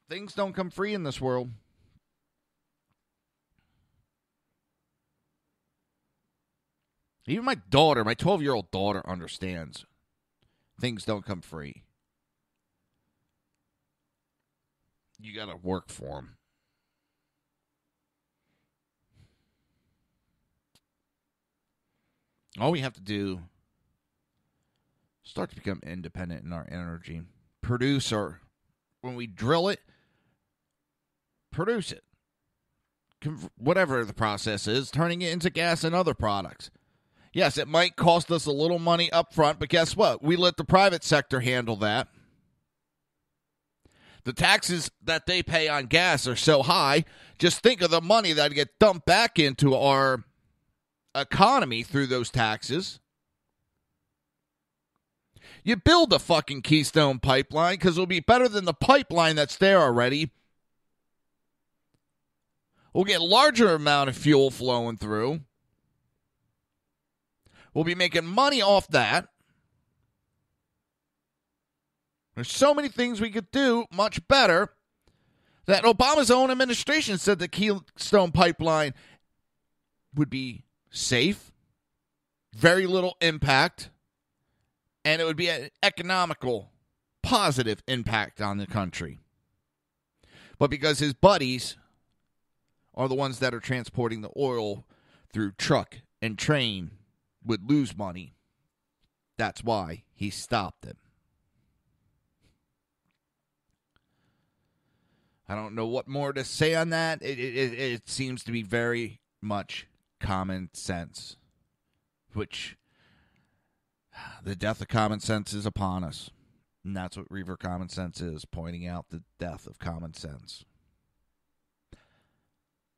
Things don't come free in this world. Even my daughter, my 12-year-old daughter, understands things don't come free. You got to work for them. All we have to do is start to become independent in our energy. Produce our, when we drill it, produce it. Whatever the process is, turning it into gas and other products. Yes, it might cost us a little money up front, but guess what? We let the private sector handle that. The taxes that they pay on gas are so high, just think of the money that get dumped back into our economy through those taxes. You build a fucking Keystone pipeline because it'll be better than the pipeline that's there already. We'll get a larger amount of fuel flowing through. We'll be making money off that. There's so many things we could do much better that Obama's own administration said the Keystone pipeline would be safe, very little impact, and it would be an economical, positive impact on the country. But because his buddies are the ones that are transporting the oil through truck and train would lose money, that's why he stopped it. I don't know what more to say on that. It seems to be very much common sense, which the death of common sense is upon us. And that's what Reaver Common Sense is, pointing out the death of common sense.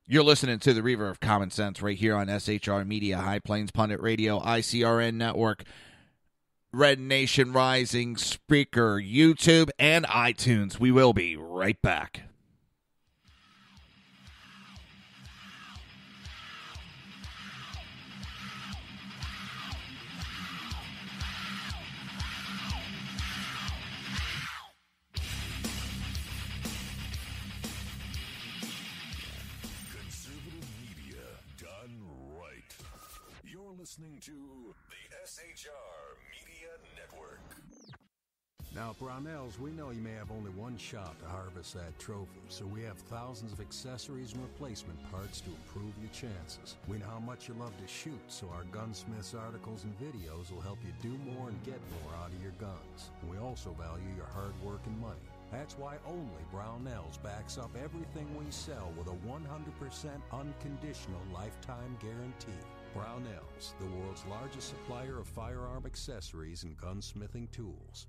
You're listening to the Reaver of Common Sense right here on SHR Media, High Plains Pundit Radio, ICRN Network, Red Nation Rising, Spreaker, YouTube, and iTunes. We will be right back. Listening to the SHR Media Network. Now, Brownells, we know you may have only one shot to harvest that trophy, so we have thousands of accessories and replacement parts to improve your chances. We know how much you love to shoot, so our Gunsmiths articles and videos will help you do more and get more out of your guns. We also value your hard work and money. That's why only Brownells backs up everything we sell with a 100% unconditional lifetime guarantee. Brownells, the world's largest supplier of firearm accessories and gunsmithing tools.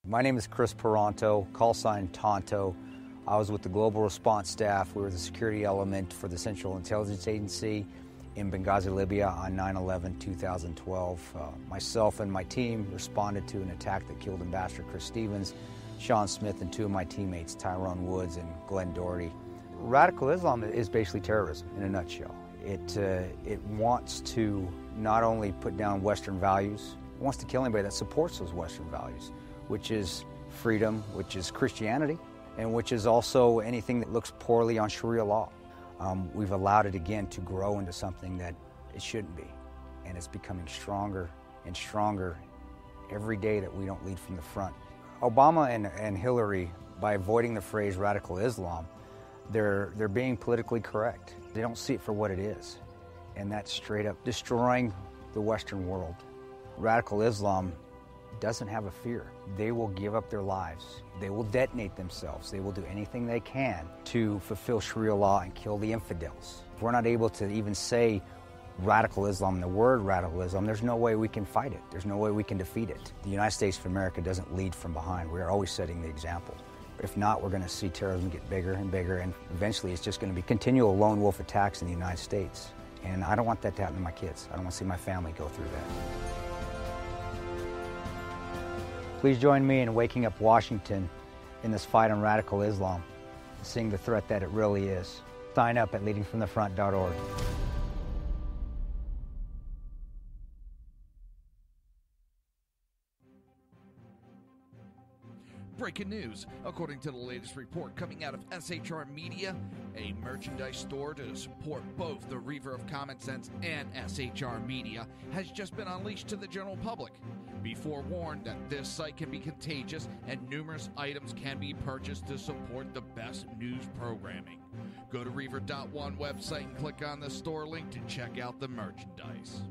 My name is Chris Peranto, call sign Tonto. I was with the Global Response Staff. We were the security element for the Central Intelligence Agency in Benghazi, Libya on 9/11/2012. Myself and my team responded to an attack that killed Ambassador Chris Stevens, Sean Smith, and two of my teammates, Tyrone Woods and Glenn Doherty. Radical Islam is basically terrorism in a nutshell. It wants to not only put down Western values, it wants to kill anybody that supports those Western values, which is freedom, which is Christianity, and which is also anything that looks poorly on Sharia law. We've allowed it again to grow into something that it shouldn't be, and it's becoming stronger and stronger every day that we don't lead from the front. Obama and Hillary, by avoiding the phrase radical Islam, they're being politically correct. They don't see it for what it is, and that's straight up destroying the Western world. Radical Islam doesn't have a fear. They will give up their lives. They will detonate themselves. They will do anything they can to fulfill Sharia law and kill the infidels. If we're not able to even say radical Islam, the word radical Islam, there's no way we can fight it. There's no way we can defeat it. The United States of America doesn't lead from behind. We are always setting the example. If not, we're going to see terrorism get bigger and bigger, and eventually it's just going to be continual lone wolf attacks in the United States. And I don't want that to happen to my kids. I don't want to see my family go through that. Please join me in waking up Washington in this fight on radical Islam, seeing the threat that it really is. Sign up at leadingfromthefront.org. Breaking news. According to the latest report coming out of SHR Media, a merchandise store to support both the Reaver of Common Sense and SHR Media has just been unleashed to the general public. Be forewarned that this site can be contagious and numerous items can be purchased to support the best news programming. Go to Reaver.one website and click on the store link to check out the merchandise.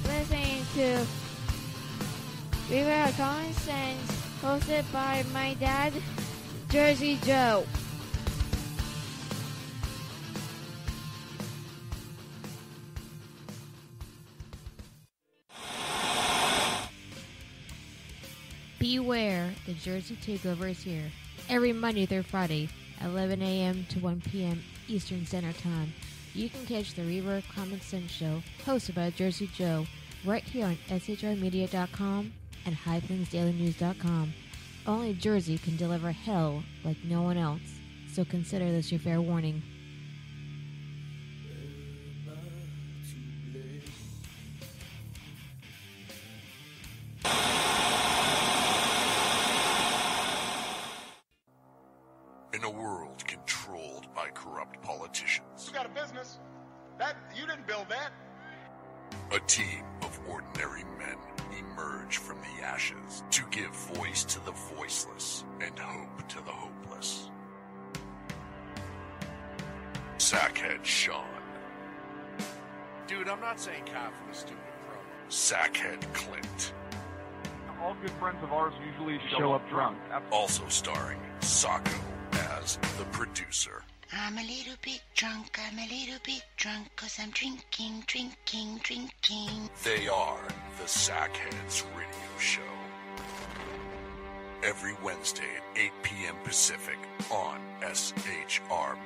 Listening to Reaver of Common Sense, hosted by my dad, Jersey Joe. Beware, the Jersey Takeover is here. Every Monday through Friday, 11 a.m. to 1 p.m. Eastern Standard Time. You can catch the Reaver of Common Sense show, hosted by Jersey Joe, right here on shrmedia.com and highplainsdailynews.com. Only Jersey can deliver hell like no one else, so consider this your fair warning. In a world controlled by corrupt politicians, You got a business. That you didn't build that. a team of ordinary men emerge from the ashes to give voice to the voiceless and hope to the hopeless. Sackhead Sean, Dude, I'm not saying cough for the stupid program. Sackhead Clint, All good friends of ours usually show up drunk. also starring Sacco as the producer. I'm a little bit drunk, 'cause I'm drinking. They are the Sackheads Radio Show. Every Wednesday at 8 p.m. Pacific on shrmedia.com.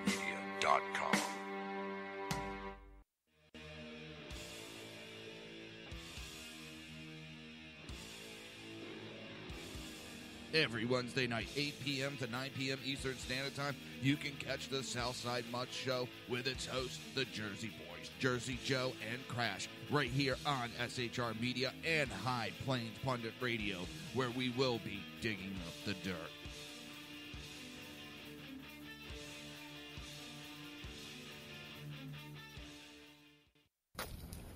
Every Wednesday night, 8 p.m. to 9 p.m. Eastern Standard Time, you can catch the Southside Mutt Show with its hosts, the Jersey Boys, Jersey Joe and Crash, right here on SHR Media and High Plains Pundit Radio, where we will be digging up the dirt.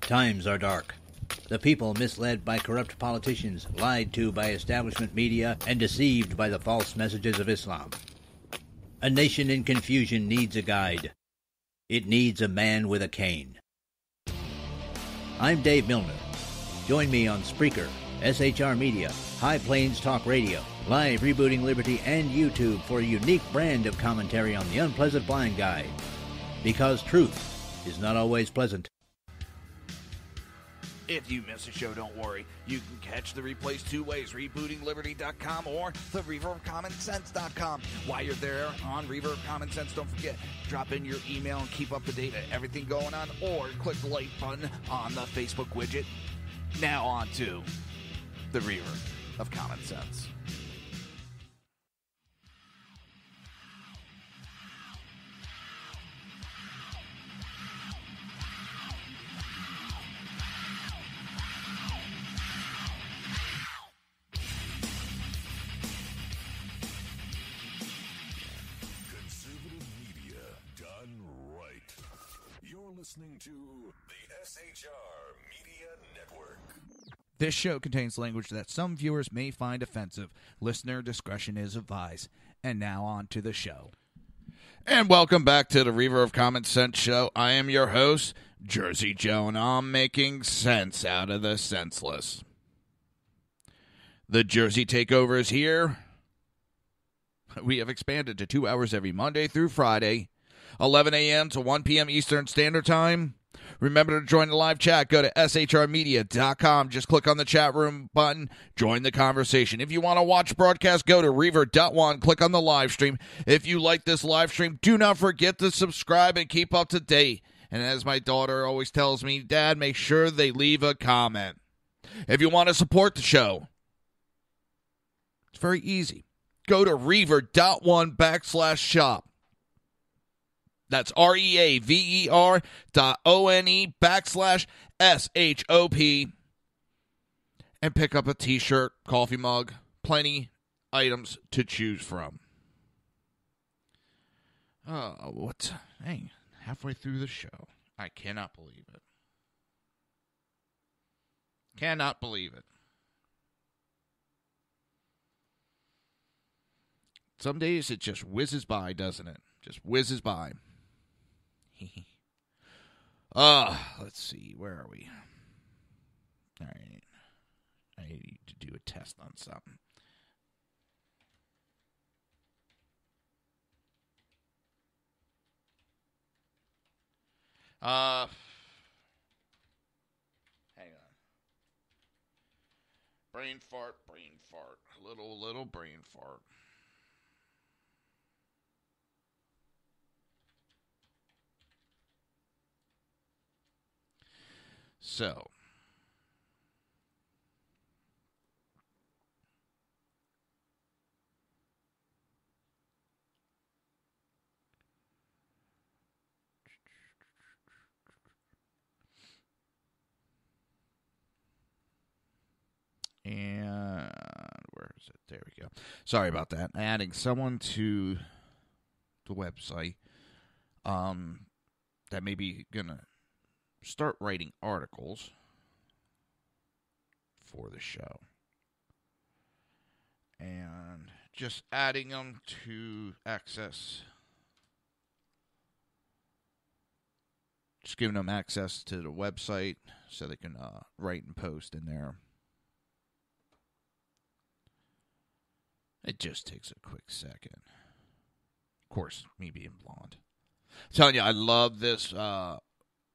Times are dark. The people misled by corrupt politicians, lied to by establishment media, and deceived by the false messages of Islam. A nation in confusion needs a guide. It needs a man with a cane. I'm Dave Milner. Join me on Spreaker, SHR Media, High Plains Talk Radio, Live Rebooting Liberty, and YouTube for a unique brand of commentary on the unpleasant blind guide. Because truth is not always pleasant. If you miss a show, don't worry. You can catch the replays two ways, rebootingliberty.com or the ReverbCommonSense.com. While you're there on Reverb Common Sense, don't forget, drop in your email and keep up to date on everything going on, or click the like button on the Facebook widget. Now on to the Reverb of Common Sense. Listening to the SHR Media Network. This show contains language that some viewers may find offensive. Listener discretion is advised. And now on to the show. And welcome back to the Reaver of Common Sense show. I am your host, Jersey Joe, and I'm making sense out of the senseless. The Jersey Takeover is here. We have expanded to 2 hours every Monday through Friday, 11 a.m. to 1 p.m. Eastern Standard Time. Remember to join the live chat. Go to shrmedia.com. Just click on the chat room button. Join the conversation. If you want to watch broadcast, go to Reaver.one. Click on the live stream. If you like this live stream, do not forget to subscribe and keep up to date. And as my daughter always tells me, Dad, make sure they leave a comment. If you want to support the show, it's very easy. Go to Reaver.one/shop. That's REAVER.ONE/SHOP. And pick up a t-shirt, coffee mug, plenty items to choose from. Hey, halfway through the show. I cannot believe it. Cannot believe it. Some days it just whizzes by, doesn't it? Just whizzes by. Let's see. Where are we? All right. I need to do a test on something. Hang on. Brain fart. Little brain fart. So, and where is it? There we go. Sorry about that. Adding someone to the website that may be gonna start writing articles for the show. And just adding them to access. Just giving them access to the website so they can write and post in there. It just takes a quick second. Of course, me being blonde. I'm telling you, I love this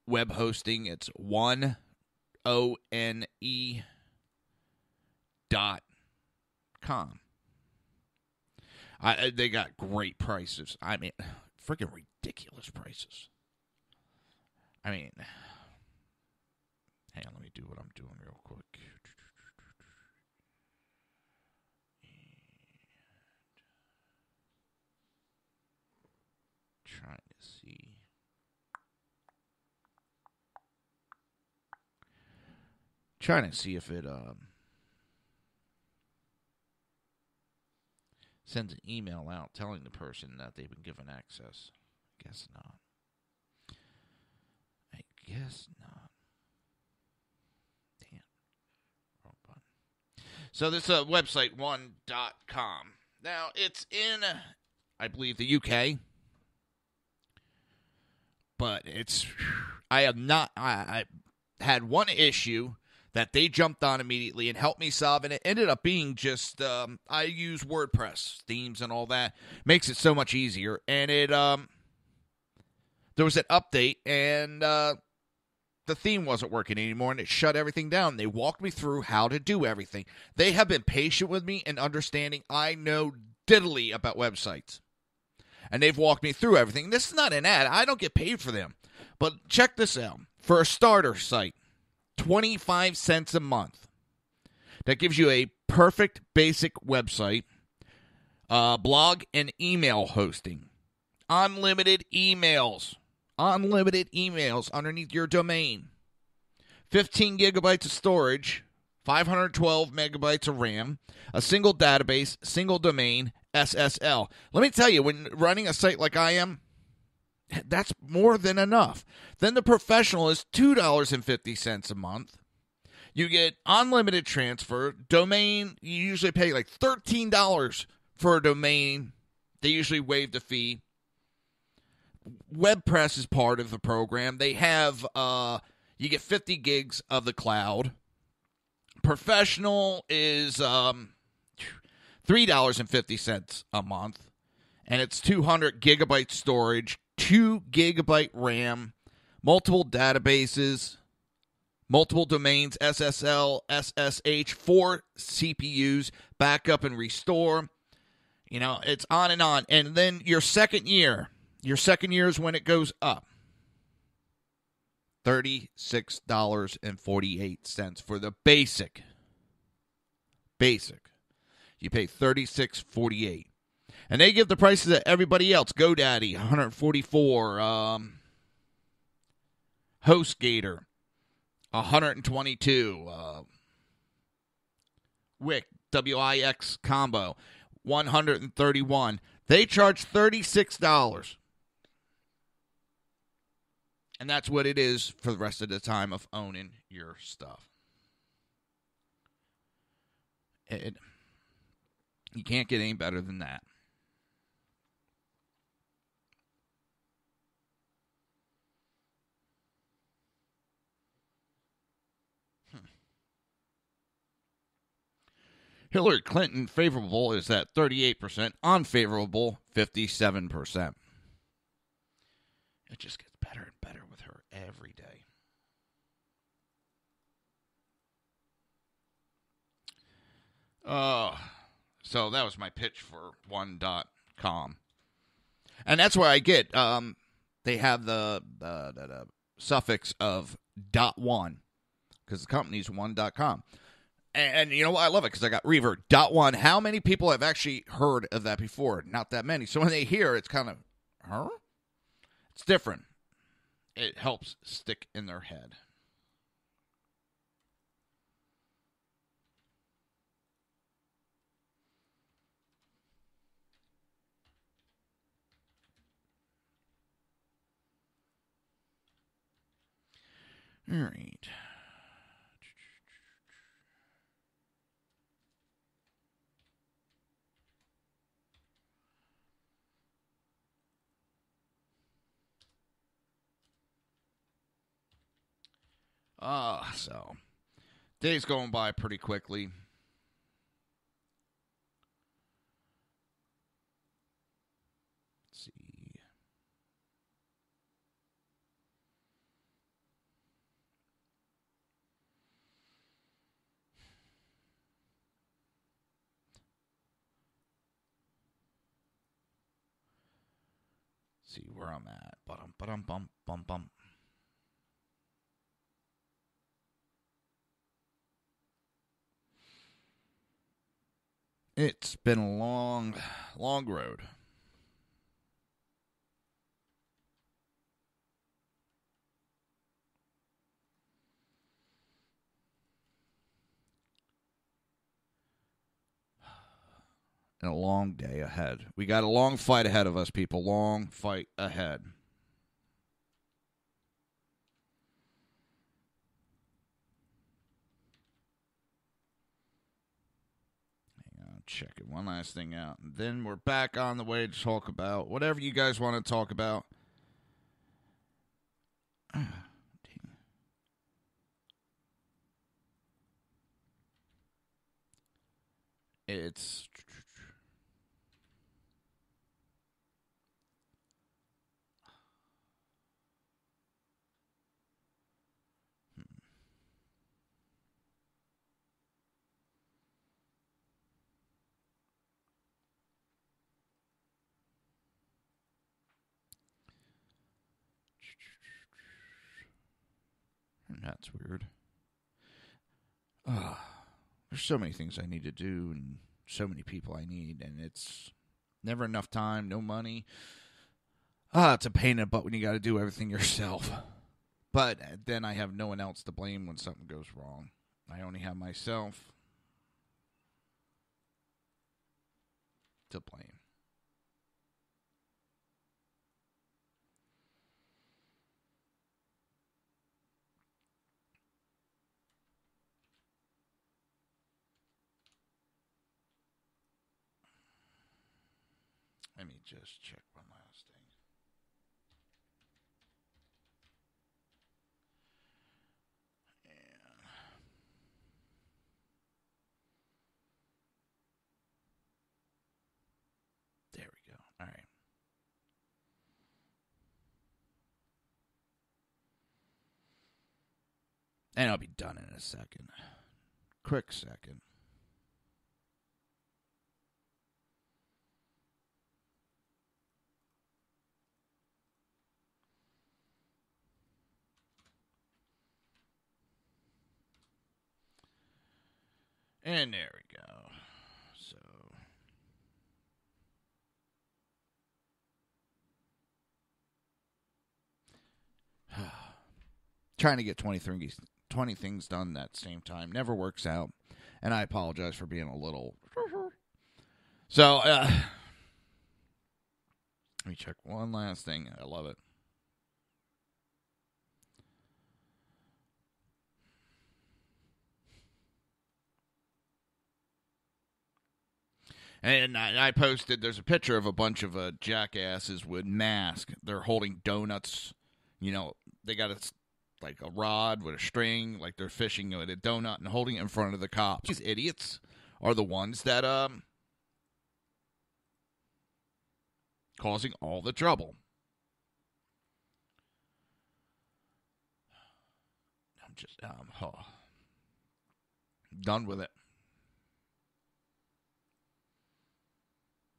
web hosting. It's ONE.com. They got great prices. I mean, freaking ridiculous prices. I mean, hang on, let me do what I'm doing real quick. Trying to see. Trying to see if it sends an email out telling the person that they've been given access. Guess not. I guess not. So this website, one.com. Now, it's in, I believe, the UK. But it's, I had one issue that they jumped on immediately and helped me solve, and it ended up being just, I use WordPress, themes and all that. Makes it so much easier. And it, there was an update, and the theme wasn't working anymore, and it shut everything down. They walked me through how to do everything. They have been patient with me and understanding I know diddly about websites. And they've walked me through everything. This is not an ad. I don't get paid for them. But check this out. For a starter site, 25 cents a month. That gives you a perfect basic website, blog, and email hosting. Unlimited emails. Unlimited emails underneath your domain. 15 gigabytes of storage, 512 megabytes of RAM, a single database, single domain, SSL. Let me tell you, when running a site like I am, that's more than enough. Then the professional is $2.50 a month. You get unlimited transfer. Domain, you usually pay like $13 for a domain. They usually waive the fee. WordPress is part of the program. They have, you get 50 gigs of the cloud. Professional is $3.50 a month, and it's 200 gigabyte storage, 2 gigabyte RAM, multiple databases, multiple domains, SSL, SSH, 4 CPUs, backup and restore. You know, it's on. And then your second year is when it goes up. $36.48 for the basic. You pay $36.48. And they give the prices that everybody else. GoDaddy, $144. HostGator, $122. Wix, WIX combo, $131. They charge $36. And that's what it is for the rest of the time of owning your stuff. You can't get any better than that. Hillary Clinton favorable is at 38%, unfavorable 57%. It just gets better and better with her every day. So that was my pitch for one.com. And that's where I get, they have the suffix of .1, because the company's one.com. And you know what? I love it because I got Reverb.1. How many people have actually heard of that before? Not that many. So when they hear, it's kind of, huh? It's different. It helps stick in their head. All right. So day's going by pretty quickly. Let's see. See where I'm at. Bum. It's been a long, long road. And a long day ahead. We got a long fight ahead of us, people. Long fight ahead. checking one last thing out. And then we're back on the way to talk about whatever you guys want to talk about. It's... That's weird. There's so many things I need to do and so many people I need, and it's never enough time, no money. It's a pain in the butt when you got to do everything yourself. But then I have no one else to blame when something goes wrong. I only have myself to blame. Let me just check one last thing. There we go. All right. And I'll be done in a second. Quick second. And there we go. So, trying to get 20 things done at the same time never works out. And I apologize for being a little... So, let me check one last thing. I love it. And I posted, there's a picture of a bunch of jackasses with masks. They're holding donuts. You know, they got like a rod with a string, like they're fishing with a donut and holding it in front of the cops. These idiots are the ones that causing all the trouble. I'm just done with it.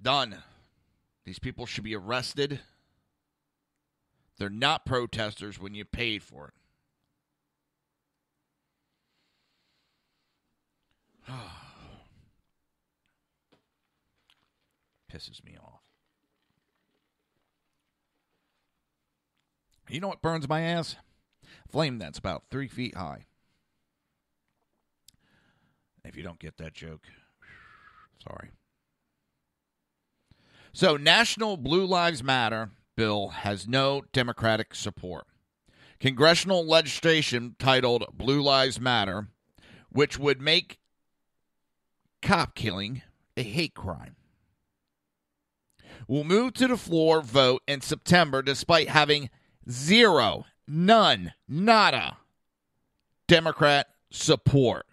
Done. These people should be arrested. They're not protesters when you paid for it. Pisses me off. You know what burns my ass? Flame that's about 3 feet high. If you don't get that joke, sorry. So, National Blue Lives Matter bill has no Democratic support. Congressional legislation titled Blue Lives Matter, which would make cop killing a hate crime, will move to the floor vote in September despite having nada Democrat support.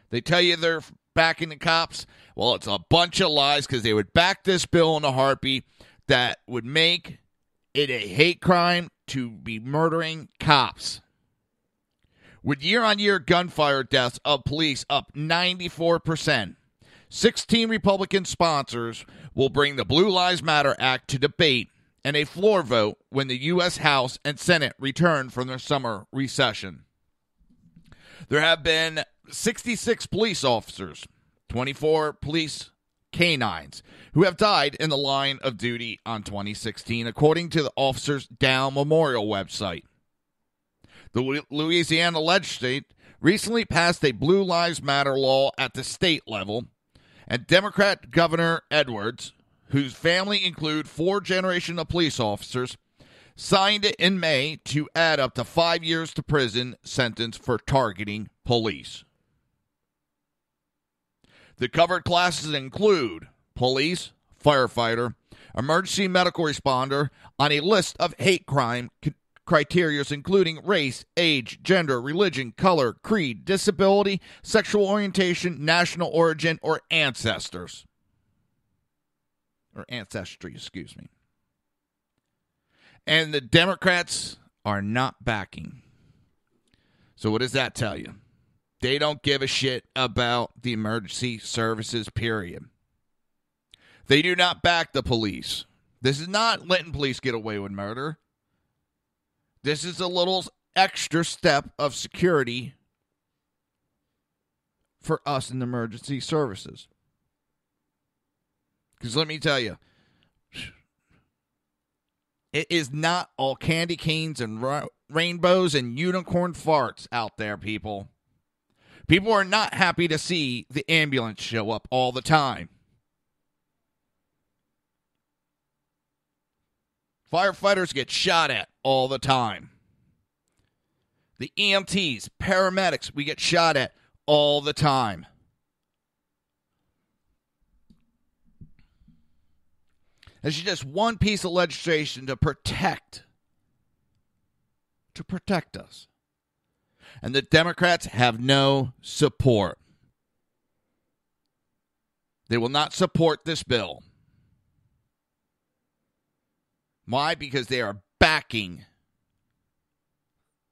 They tell you they're backing the cops. Well, it's a bunch of lies because they would back this bill in a heartbeat that would make it a hate crime to be murdering cops. With year-on-year gunfire deaths of police up 94%, 16 Republican sponsors will bring the Blue Lives Matter Act to debate and a floor vote when the U.S. House and Senate return from their summer recession. There have been 66 police officers, 24 police canines, who have died in the line of duty on 2016, according to the Officers Down Memorial website. The Louisiana legislature recently passed a Blue Lives Matter law at the state level, and Democrat Governor Edwards, whose family include 4 generations of police officers, signed it in May to add up to 5 years to prison sentence for targeting police. The covered classes include police, firefighter, emergency medical responder on a list of hate crime criteria including race, age, gender, religion, color, creed, disability, sexual orientation, national origin, or ancestors. Or ancestry, excuse me. And the Democrats are not backing. So what does that tell you? They don't give a shit about the emergency services, period. They do not back the police. This is not letting police get away with murder. This is a little extra step of security for us in the emergency services. Because let me tell you, it is not all candy canes and rainbows and unicorn farts out there, people. People are not happy to see the ambulance show up all the time. Firefighters get shot at all the time. The EMTs, paramedics, we get shot at all the time. This is just one piece of legislation to protect us. And the Democrats have no support. They will not support this bill. Why? Because they are backing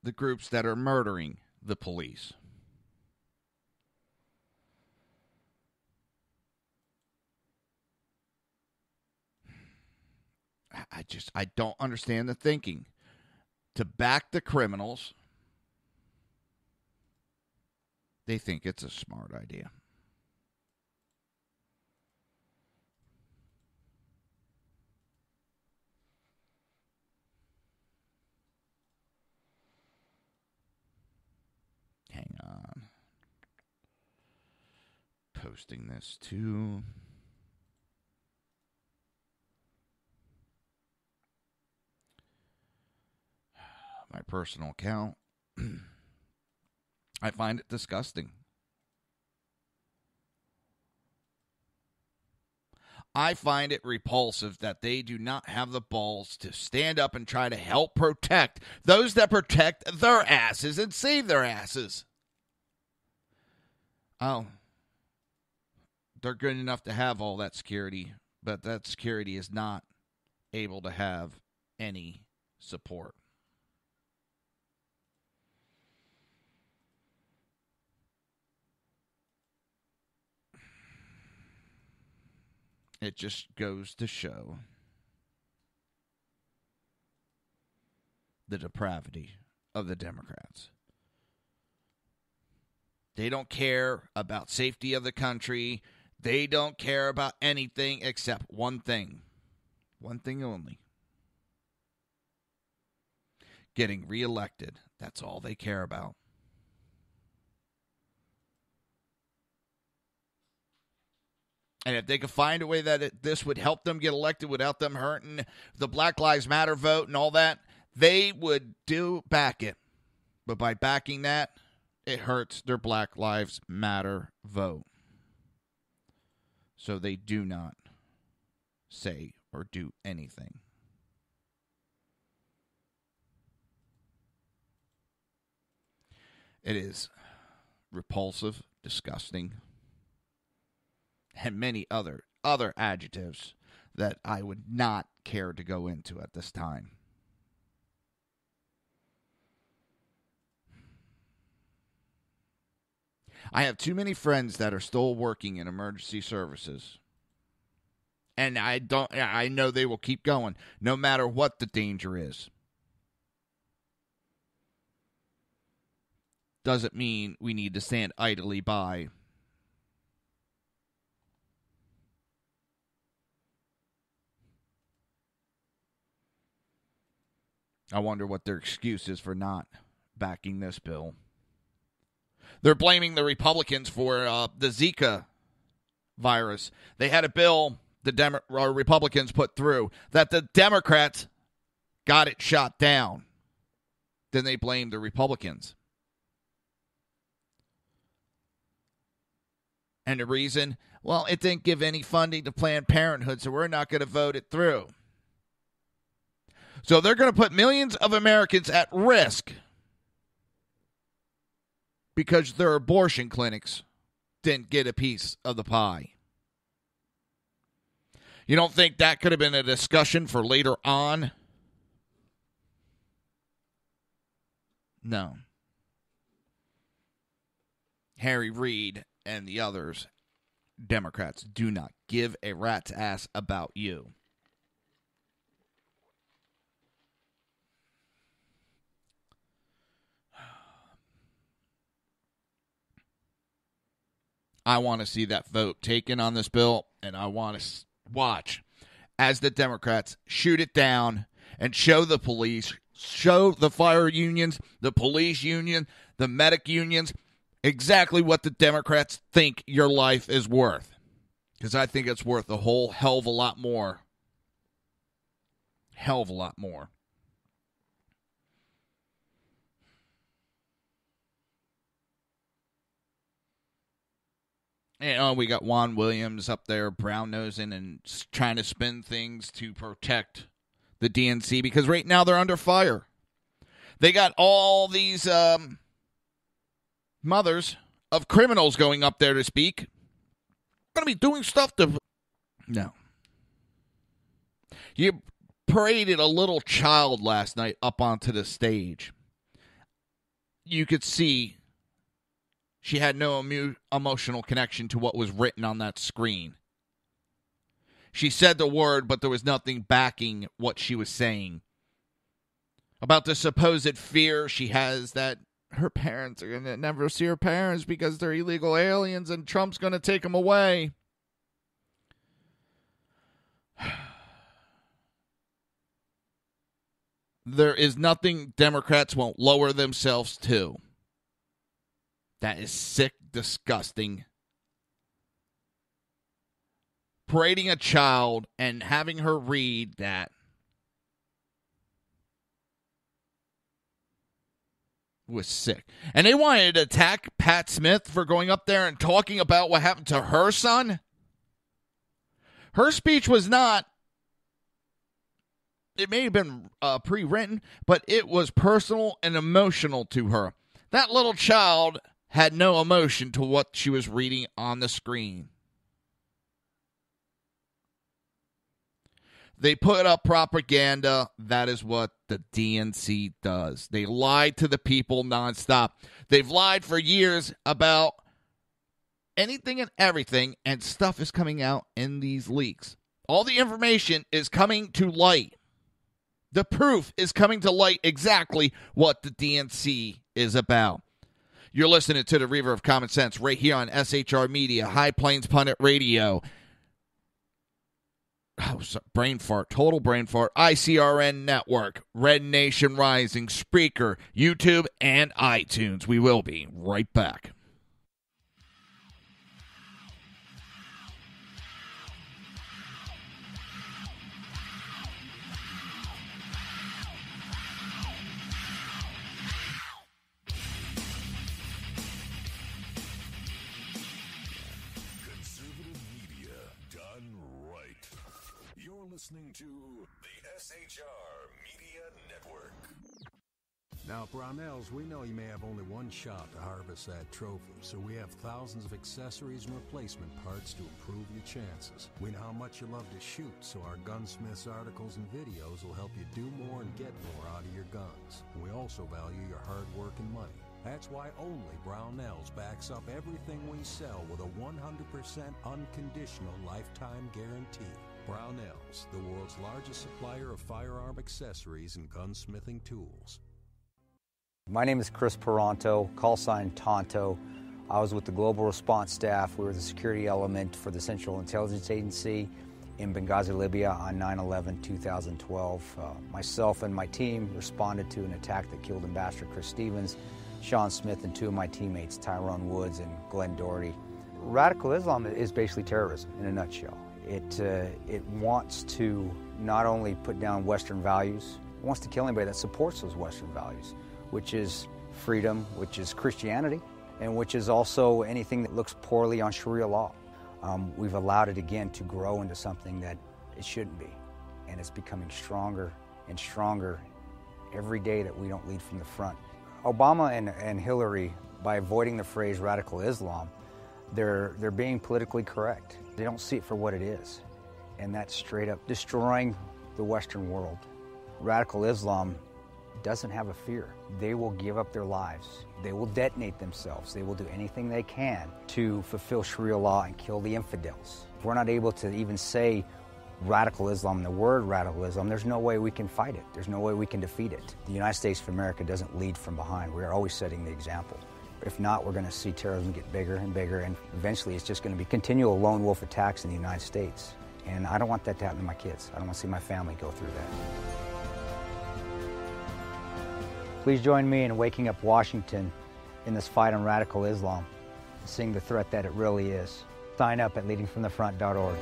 the groups that are murdering the police. I don't understand the thinking. To back the criminals, they think it's a smart idea. Hang on. Posting this too. My personal account. I find it disgusting. I find it repulsive that they do not have the balls to stand up and try to help protect those that protect their asses and save their asses. Oh, they're good enough to have all that security, but that security is not able to have any support. It just goes to show the depravity of the Democrats. They don't care about safety of the country. They don't care about anything except one thing. One thing only. Getting reelected. That's all they care about. And if they could find a way that this would help them get elected without them hurting the Black Lives Matter vote and all that, they would back it. But by backing that, it hurts their Black Lives Matter vote. So they do not say or do anything. It is repulsive, disgusting, and many other adjectives that I would not care to go into at this time. I have too many friends that are still working in emergency services. And I know they will keep going no matter what the danger is. Doesn't mean we need to stand idly by. I wonder what their excuse is for not backing this bill. They're blaming the Republicans for the Zika virus. They had a bill the Republicans put through that the Democrats got it shot down. Then they blamed the Republicans. And the reason? Well, it didn't give any funding to Planned Parenthood, so we're not going to vote it through. So they're going to put millions of Americans at risk because their abortion clinics didn't get a piece of the pie. You don't think that could have been a discussion for later on? No. Harry Reid and the others, Democrats, do not give a rat's ass about you. I want to see that vote taken on this bill, and I want to watch as the Democrats shoot it down and show the police, show the fire unions, the police union, the medic unions, exactly what the Democrats think your life is worth. Because I think it's worth a whole hell of a lot more. Hell of a lot more. And we got Juan Williams up there brown-nosing and trying to spin things to protect the DNC because right now they're under fire. They got all these mothers of criminals going up there to speak. Going to be doing stuff to... No. You paraded a little child last night up onto the stage. You could see she had no emotional connection to what was written on that screen. She said the word, but there was nothing backing what she was saying. About the supposed fear she has that her parents are going to never see her parents because they're illegal aliens and Trump's going to take them away. There is nothing Democrats won't lower themselves to. That is sick, disgusting. Parading a child and having her read that was sick. And they wanted to attack Pat Smith for going up there and talking about what happened to her son. Her speech was not, it may have been pre-written, but it was personal and emotional to her. That little child had no emotion to what she was reading on the screen. They put up propaganda. That is what the DNC does. They lied to the people nonstop. They've lied for years about anything and everything, and stuff is coming out in these leaks. All the information is coming to light. The proof is coming to light exactly what the DNC is about. You're listening to the Reaver of Common Sense right here on SHR Media, High Plains Pundit Radio. Oh, sorry, brain fart, total brain fart. ICRN Network, Red Nation Rising, Spreaker, YouTube, and iTunes. We will be right back. Listening to the SHR Media Network. Now, Brownells, we know you may have only one shot to harvest that trophy, so we have thousands of accessories and replacement parts to improve your chances. We know how much you love to shoot, so our Gunsmiths articles and videos will help you do more and get more out of your guns. And we also value your hard work and money. That's why only Brownells backs up everything we sell with a 100% unconditional lifetime guarantee. Brownells, the world's largest supplier of firearm accessories and gunsmithing tools. My name is Chris Peranto, call sign Tonto. I was with the Global Response Staff. We were the security element for the Central Intelligence Agency in Benghazi, Libya on 9/11/2012. Myself and my team responded to an attack that killed Ambassador Chris Stevens, Sean Smith, and two of my teammates, Tyrone Woods and Glenn Doherty. Radical Islam is basically terrorism in a nutshell. It wants to not only put down Western values, it wants to kill anybody that supports those Western values, which is freedom, which is Christianity, and which is also anything that looks poorly on Sharia law. We've allowed it again to grow into something that it shouldn't be, and it's becoming stronger and stronger every day that we don't lead from the front. Obama and Hillary, by avoiding the phrase radical Islam, they're being politically correct. They don't see it for what it is, and that's straight up destroying the Western world. Radical Islam doesn't have a fear. They will give up their lives. They will detonate themselves. They will do anything they can to fulfill Sharia law and kill the infidels. If we're not able to even say radical Islam, the word radical Islam, there's no way we can fight it. There's no way we can defeat it. The United States of America doesn't lead from behind. We're always setting the example. If not, we're going to see terrorism get bigger and bigger, and eventually it's just going to be continual lone wolf attacks in the United States. And I don't want that to happen to my kids. I don't want to see my family go through that. Please join me in waking up Washington in this fight on radical Islam, seeing the threat that it really is. Sign up at leadingfromthefront.org.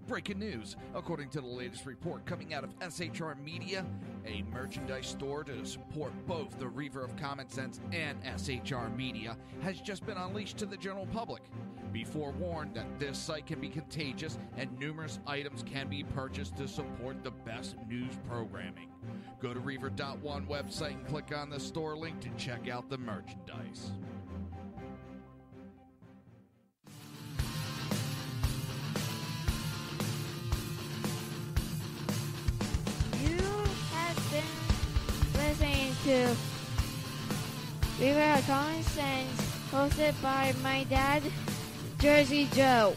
Breaking news. According to the latest report coming out of SHR Media, a merchandise store to support both the Reaver of Common Sense and SHR Media has just been unleashed to the general public. Be forewarned that this site can be contagious and numerous items can be purchased to support the best news programming. Go to Reaver.one website and click on the store link to check out the merchandise. Listening to Reaver of Common Sense, hosted by my dad, Jersey Joe.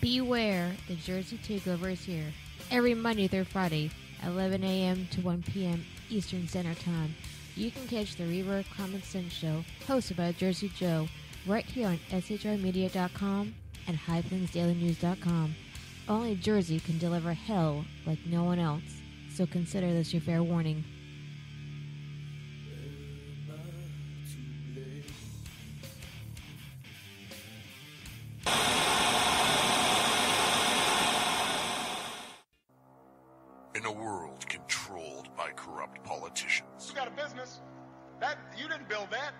Beware, the Jersey Takeover is here. Every Monday through Friday, 11 a.m. to 1 p.m. Eastern Standard Time. You can catch the Reaver of Common Sense show, hosted by Jersey Joe, right here on shrmedia.com and highplainsdailynews.com. Only Jersey can deliver hell like no one else, so consider this your fair warning. In a world controlled by corrupt politicians, You got a business. You didn't build that.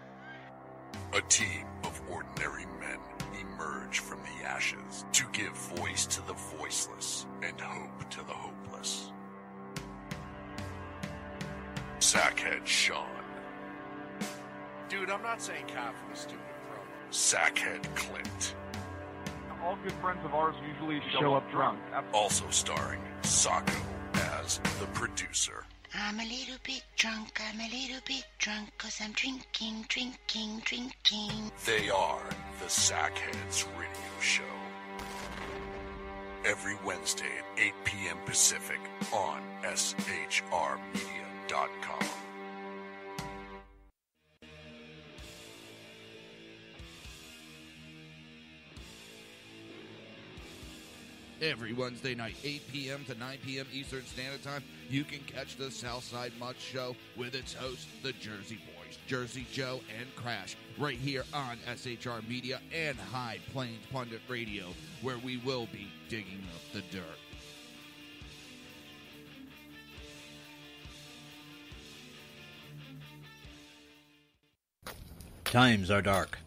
a team of ordinary men emerge from the ashes to give voice to the voiceless and hope to the hopeless. Sackhead Sean, Dude, I'm not saying coffee is stupid, bro. Sackhead Clint, All good friends of ours usually show up drunk. also starring Sacco as the producer. I'm a little bit drunk, I'm a little bit drunk, 'cause I'm drinking, drinking, drinking. They are the Sackheads Radio Show. Every Wednesday at 8 p.m. Pacific on shrmedia.com. Every Wednesday night, 8 p.m. to 9 p.m. Eastern Standard Time, you can catch the Southside Mutt Show with its hosts, the Jersey Boys, Jersey Joe and Crash, right here on SHR Media and High Plains Pundit Radio, where we will be digging up the dirt. Times are dark.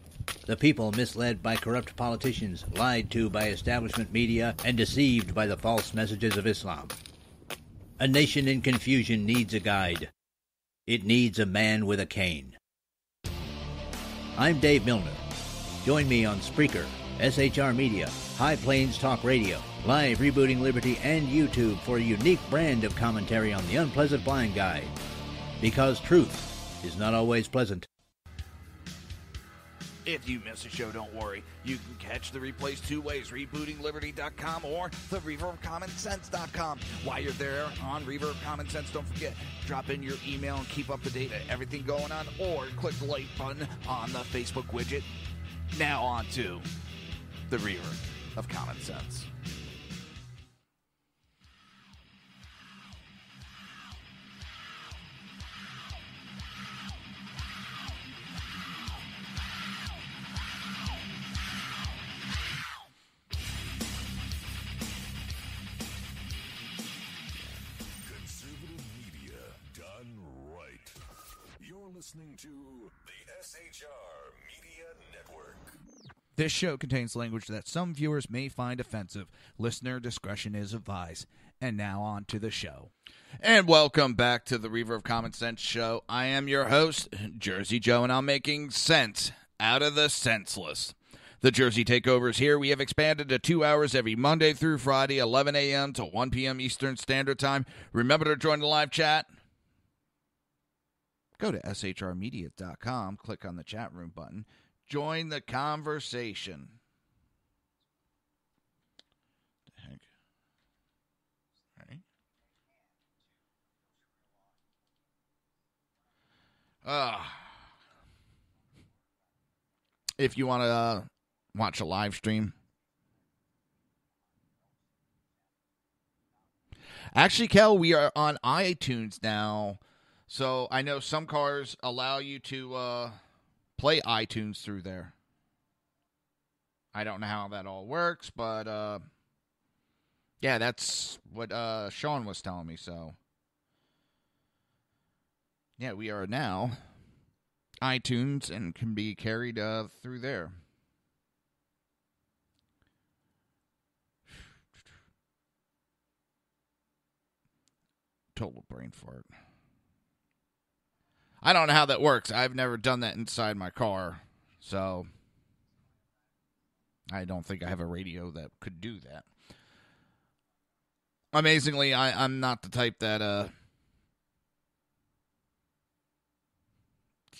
The people misled by corrupt politicians, lied to by establishment media, and deceived by the false messages of Islam. A nation in confusion needs a guide. It needs a man with a cane. I'm Dave Milner. Join me on Spreaker, SHR Media, High Plains Talk Radio, Live Rebooting Liberty, and YouTube for a unique brand of commentary on the unpleasant blind guide. Because truth is not always pleasant. If you miss a show, don't worry. You can catch the replays two ways, rebootingliberty.com or the reverofcommonsense.com. While you're there on Reaver of Common Sense, don't forget, drop in your email and keep up to date on everything going on, or click the like button on the Facebook widget. Now on to the Reaver of Common Sense. listening to the SHR Media Network. This show contains language that some viewers may find offensive. Listener discretion is advised. And now on to the show. And welcome back to the Reaver of Common Sense show. I am your host, Jersey Joe, and I'm making sense out of the senseless. The Jersey Takeover is here. We have expanded to 2 hours every Monday through Friday, 11 a.m. to 1 p.m. Eastern Standard Time. Remember to join the live chat. Go to shrmedia.com, click on the chat room button. Join the conversation. The heck? Right. If you want to watch a live stream. Actually, Kel, we are on iTunes now. So I know some cars allow you to play iTunes through there. I don't know how that all works, but yeah, that's what Sean was telling me. So yeah, we are now iTunes and can be carried through there. Total brain fart. I don't know how that works. I've never done that inside my car, so I don't think I have a radio that could do that. Amazingly, I'm not the type that, as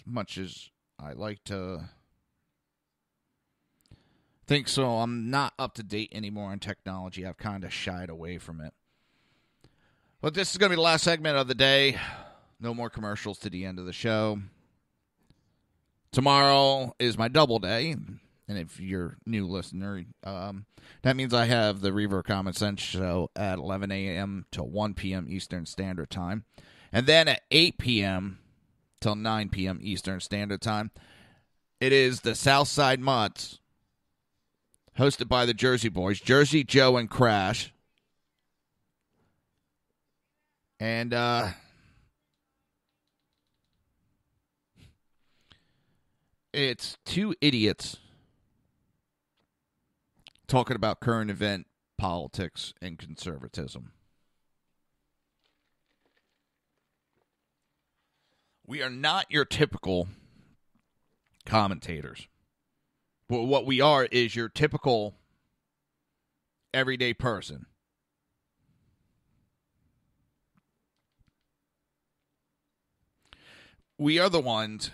much as I like to think so, I'm not up to date anymore on technology. I've kind of shied away from it. But this is going to be the last segment of the day. No more commercials to the end of the show. Tomorrow is my double day. And if you're a new listener, that means I have the Reaver Common Sense show at 11 a.m. to 1 p.m. Eastern Standard Time. And then at 8 p.m. till 9 p.m. Eastern Standard Time, it is the Southside Mutts, hosted by the Jersey Boys, Jersey Joe and Crash. And it's two idiots talking about current event politics and conservatism. We are not your typical commentators. But what we are is your typical everyday person. We are the ones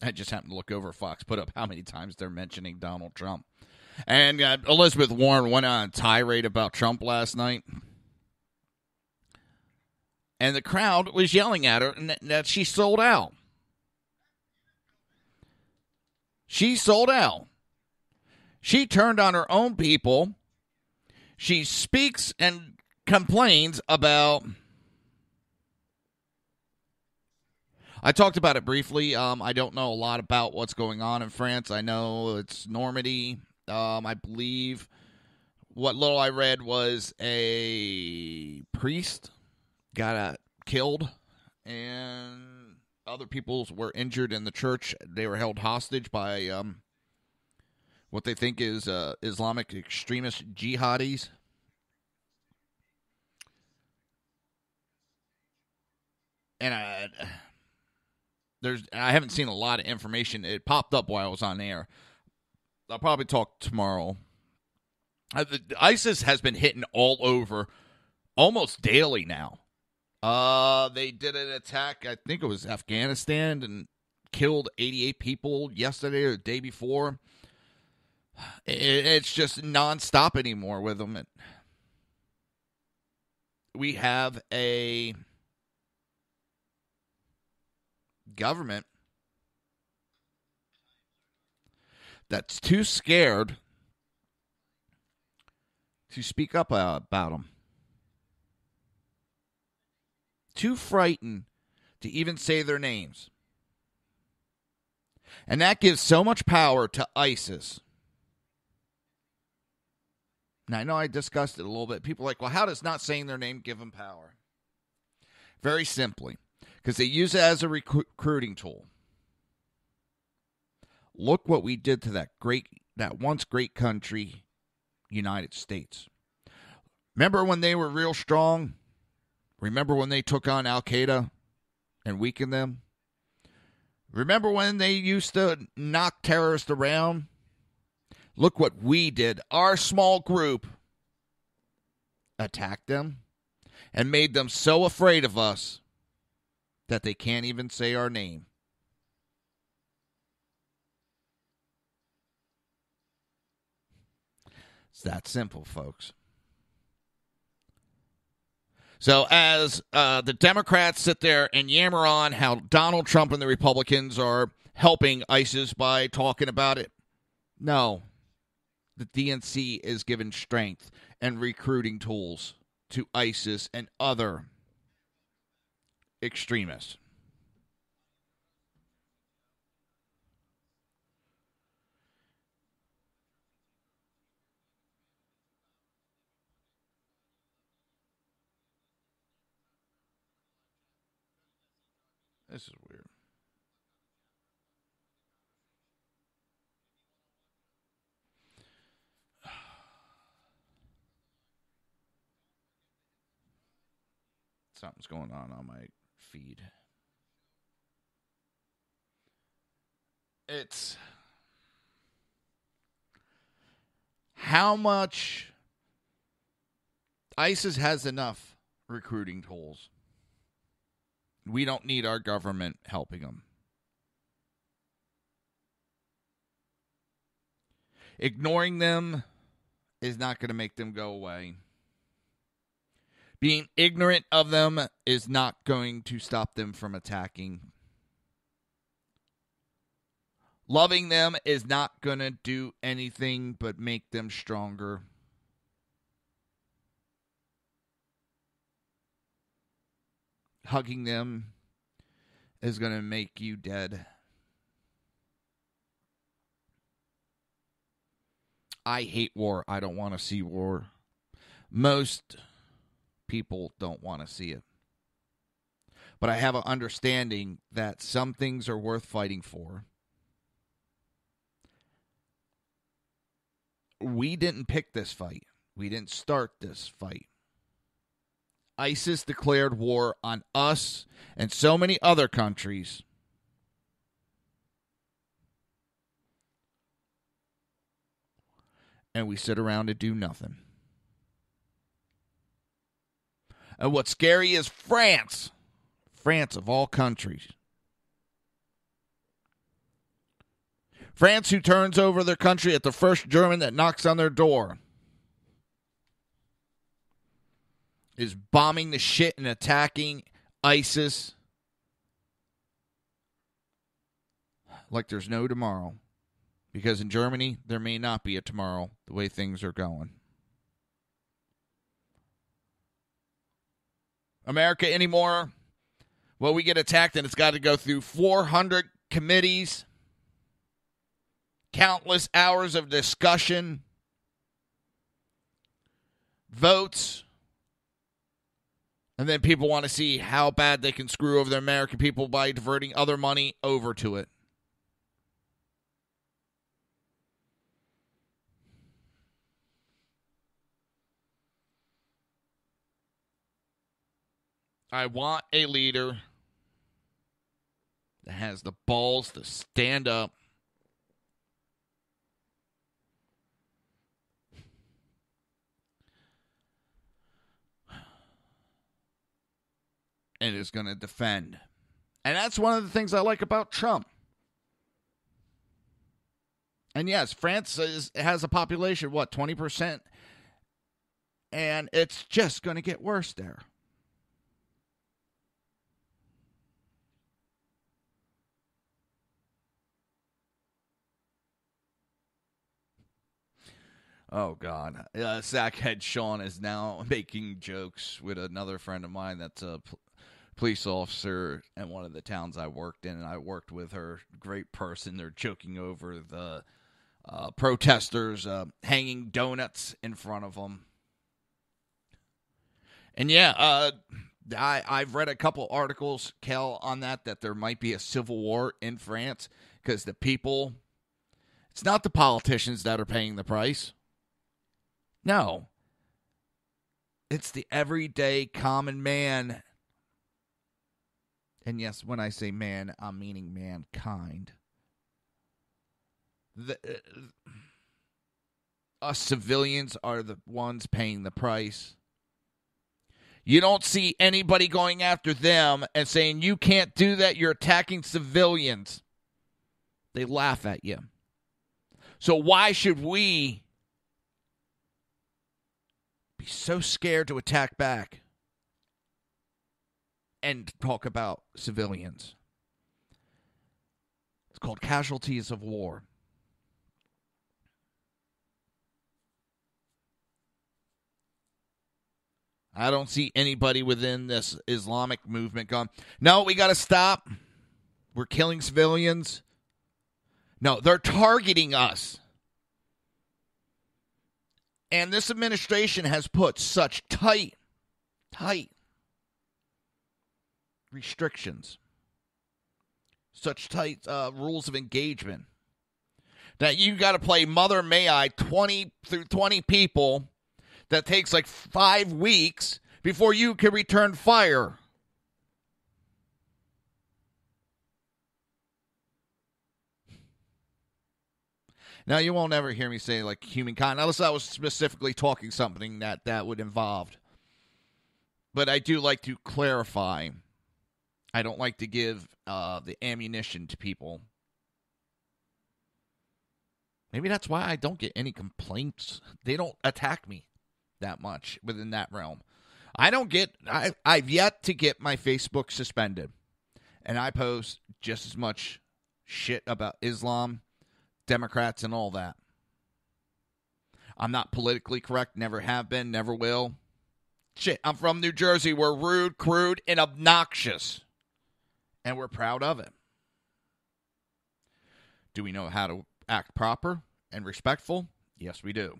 I just happened to look over. Fox put up how many times they're mentioning Donald Trump. And Elizabeth Warren went on a tirade about Trump last night. And the crowd was yelling at her and that she sold out. She sold out. She turned on her own people. She speaks and complains about... I talked about it briefly. I don't know a lot about what's going on in France. I know it's Normandy. I believe what little I read was a priest got killed, and other people were injured in the church. They were held hostage by what they think is Islamic extremist jihadis. And I haven't seen a lot of information. It popped up while I was on air. I'll probably talk tomorrow. ISIS has been hitting all over almost daily now. They did an attack, I think it was Afghanistan, and killed 88 people yesterday or the day before. It's just nonstop anymore with them. We have a government that's too scared to speak up about them. Too frightened to even say their names. And that gives so much power to ISIS. And I know I discussed it a little bit. People are like, well, how does not saying their name give them power? Very simply, because they use it as a recruiting tool. Look what we did to that once great country, United States. Remember when they were real strong? Remember when they took on Al-Qaeda and weakened them? Remember when they used to knock terrorists around? Look what we did. Our small group attacked them and made them so afraid of us that they can't even say our name. It's that simple, folks. So as the Democrats sit there and yammer on how Donald Trump and the Republicans are helping ISIS by talking about it, no. The DNC is giving strength and recruiting tools to ISIS and other extremists. This is weird. Something's going on my feed. It's how much ISIS has enough recruiting tools. We don't need our government helping them. Ignoring them is not going to make them go away. Being ignorant of them is not going to stop them from attacking. Loving them is not going to do anything but make them stronger. Hugging them is going to make you dead. I hate war. I don't want to see war. Most people don't want to see it. But I have an understanding that some things are worth fighting for. We didn't pick this fight. We didn't start this fight. ISIS declared war on us and so many other countries. And we sit around and do nothing. And what's scary is France. France of all countries. France, who turns over their country at the first German that knocks on their door, is bombing the shit and attacking ISIS like there's no tomorrow. Because in Germany, there may not be a tomorrow the way things are going. America anymore, well, we get attacked and it's got to go through 400 committees, countless hours of discussion, votes, and then people want to see how bad they can screw over the American people by diverting other money over to it. I want a leader that has the balls to stand up and is going to defend. And that's one of the things I like about Trump. And yes, France has a population, 20%? And it's just going to get worse there. Oh, God. Sackhead Sean is now making jokes with another friend of mine that's a police officer in one of the towns I worked in, and I worked with her. Great person. They're joking over the protesters hanging donuts in front of them. And yeah, I've read a couple articles, Kel, on that there might be a civil war in France because the people, it's not the politicians that are paying the price. No. It's the everyday common man. And yes, when I say man, I'm meaning mankind. Us civilians are the ones paying the price. You don't see anybody going after them and saying, you can't do that, you're attacking civilians. They laugh at you. So why should we be so scared to attack back and talk about civilians? It's called casualties of war. I don't see anybody within this Islamic movement going, no, we got to stop. We're killing civilians. No, they're targeting us. And this administration has put such tight restrictions, such tight rules of engagement that you got to play Mother May I 20 through 20 people. That takes like 5 weeks before you can return fire. Now, you won't ever hear me say like humankind, unless I was specifically talking something that would involve. But I do like to clarify. I don't like to give the ammunition to people. Maybe that's why I don't get any complaints. They don't attack me that much within that realm. I've yet to get my Facebook suspended. And I post just as much shit about Islam, Democrats, and all that. I'm not politically correct, never have been, never will. Shit, I'm from New Jersey. We're rude, crude, and obnoxious. And we're proud of it. Do we know how to act proper and respectful? Yes, we do.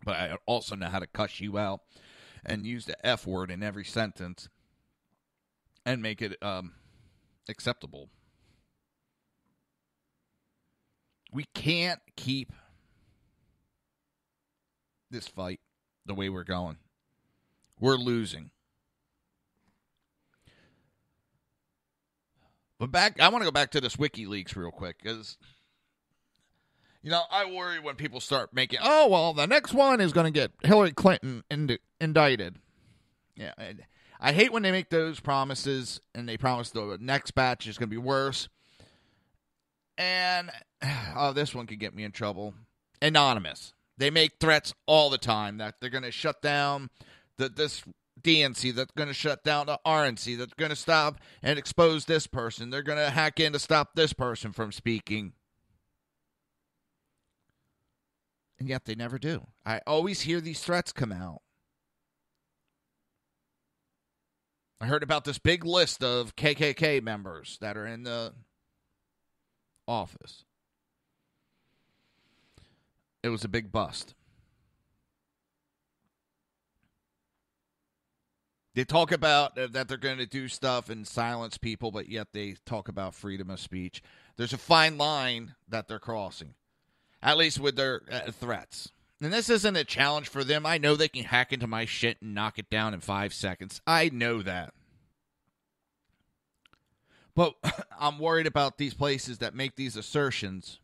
But I also know how to cuss you out and use the F word in every sentence and make it acceptable. We can't keep this fight the way we're going. We're losing. But I want to go back to this WikiLeaks real quick because, you know, I worry when people start making, oh, well, the next one is going to get Hillary Clinton indicted. Yeah, I hate when they make those promises and they promise the next batch is going to be worse. And, oh, this one could get me in trouble. Anonymous. They make threats all the time that they're going to shut down this DNC, that's going to shut down the RNC, that's going to stop and expose this person. They're going to hack in to stop this person from speaking. And yet they never do. I always hear these threats come out. I heard about this big list of KKK members that are in the office. It was a big bust. They talk about that they're going to do stuff and silence people, but yet they talk about freedom of speech. There's a fine line that they're crossing. At least with their threats. And this isn't a challenge for them. I know they can hack into my shit and knock it down in 5 seconds. I know that. But I'm worried about these places that make these assertions.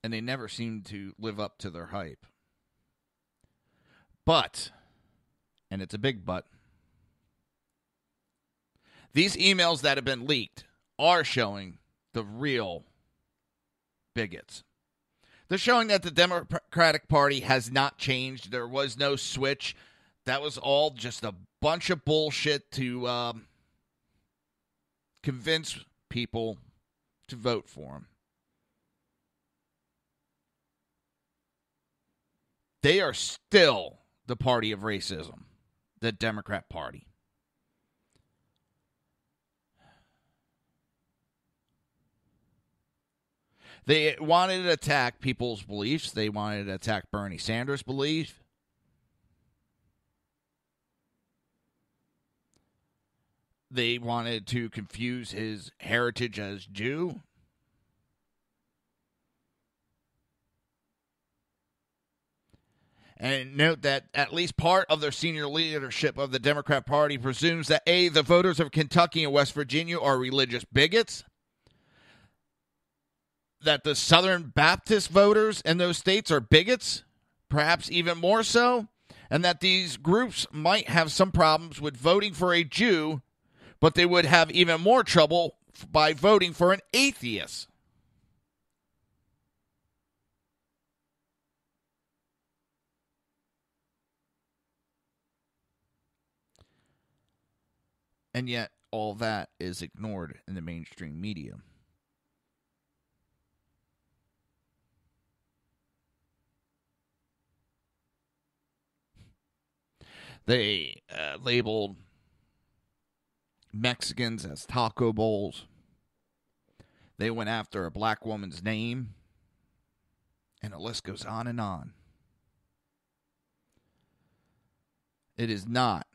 And they never seem to live up to their hype. But, and it's a big but, these emails that have been leaked are showing the real bigots. They're showing that the Democratic Party has not changed. There was no switch. That was all just a bunch of bullshit to convince people to vote for them. They are still the party of racism, the Democrat Party. They wanted to attack people's beliefs. They wanted to attack Bernie Sanders' belief. They wanted to confuse his heritage as Jew. And note that at least part of their senior leadership of the Democrat Party presumes that A, the voters of Kentucky and West Virginia are religious bigots, that the Southern Baptist voters in those states are bigots, perhaps even more so, and that these groups might have some problems with voting for a Jew, but they would have even more trouble by voting for an atheist. And yet, all that is ignored in the mainstream media. They labeled Mexicans as taco bowls. They went after a black woman's name. And the list goes on and on. It is not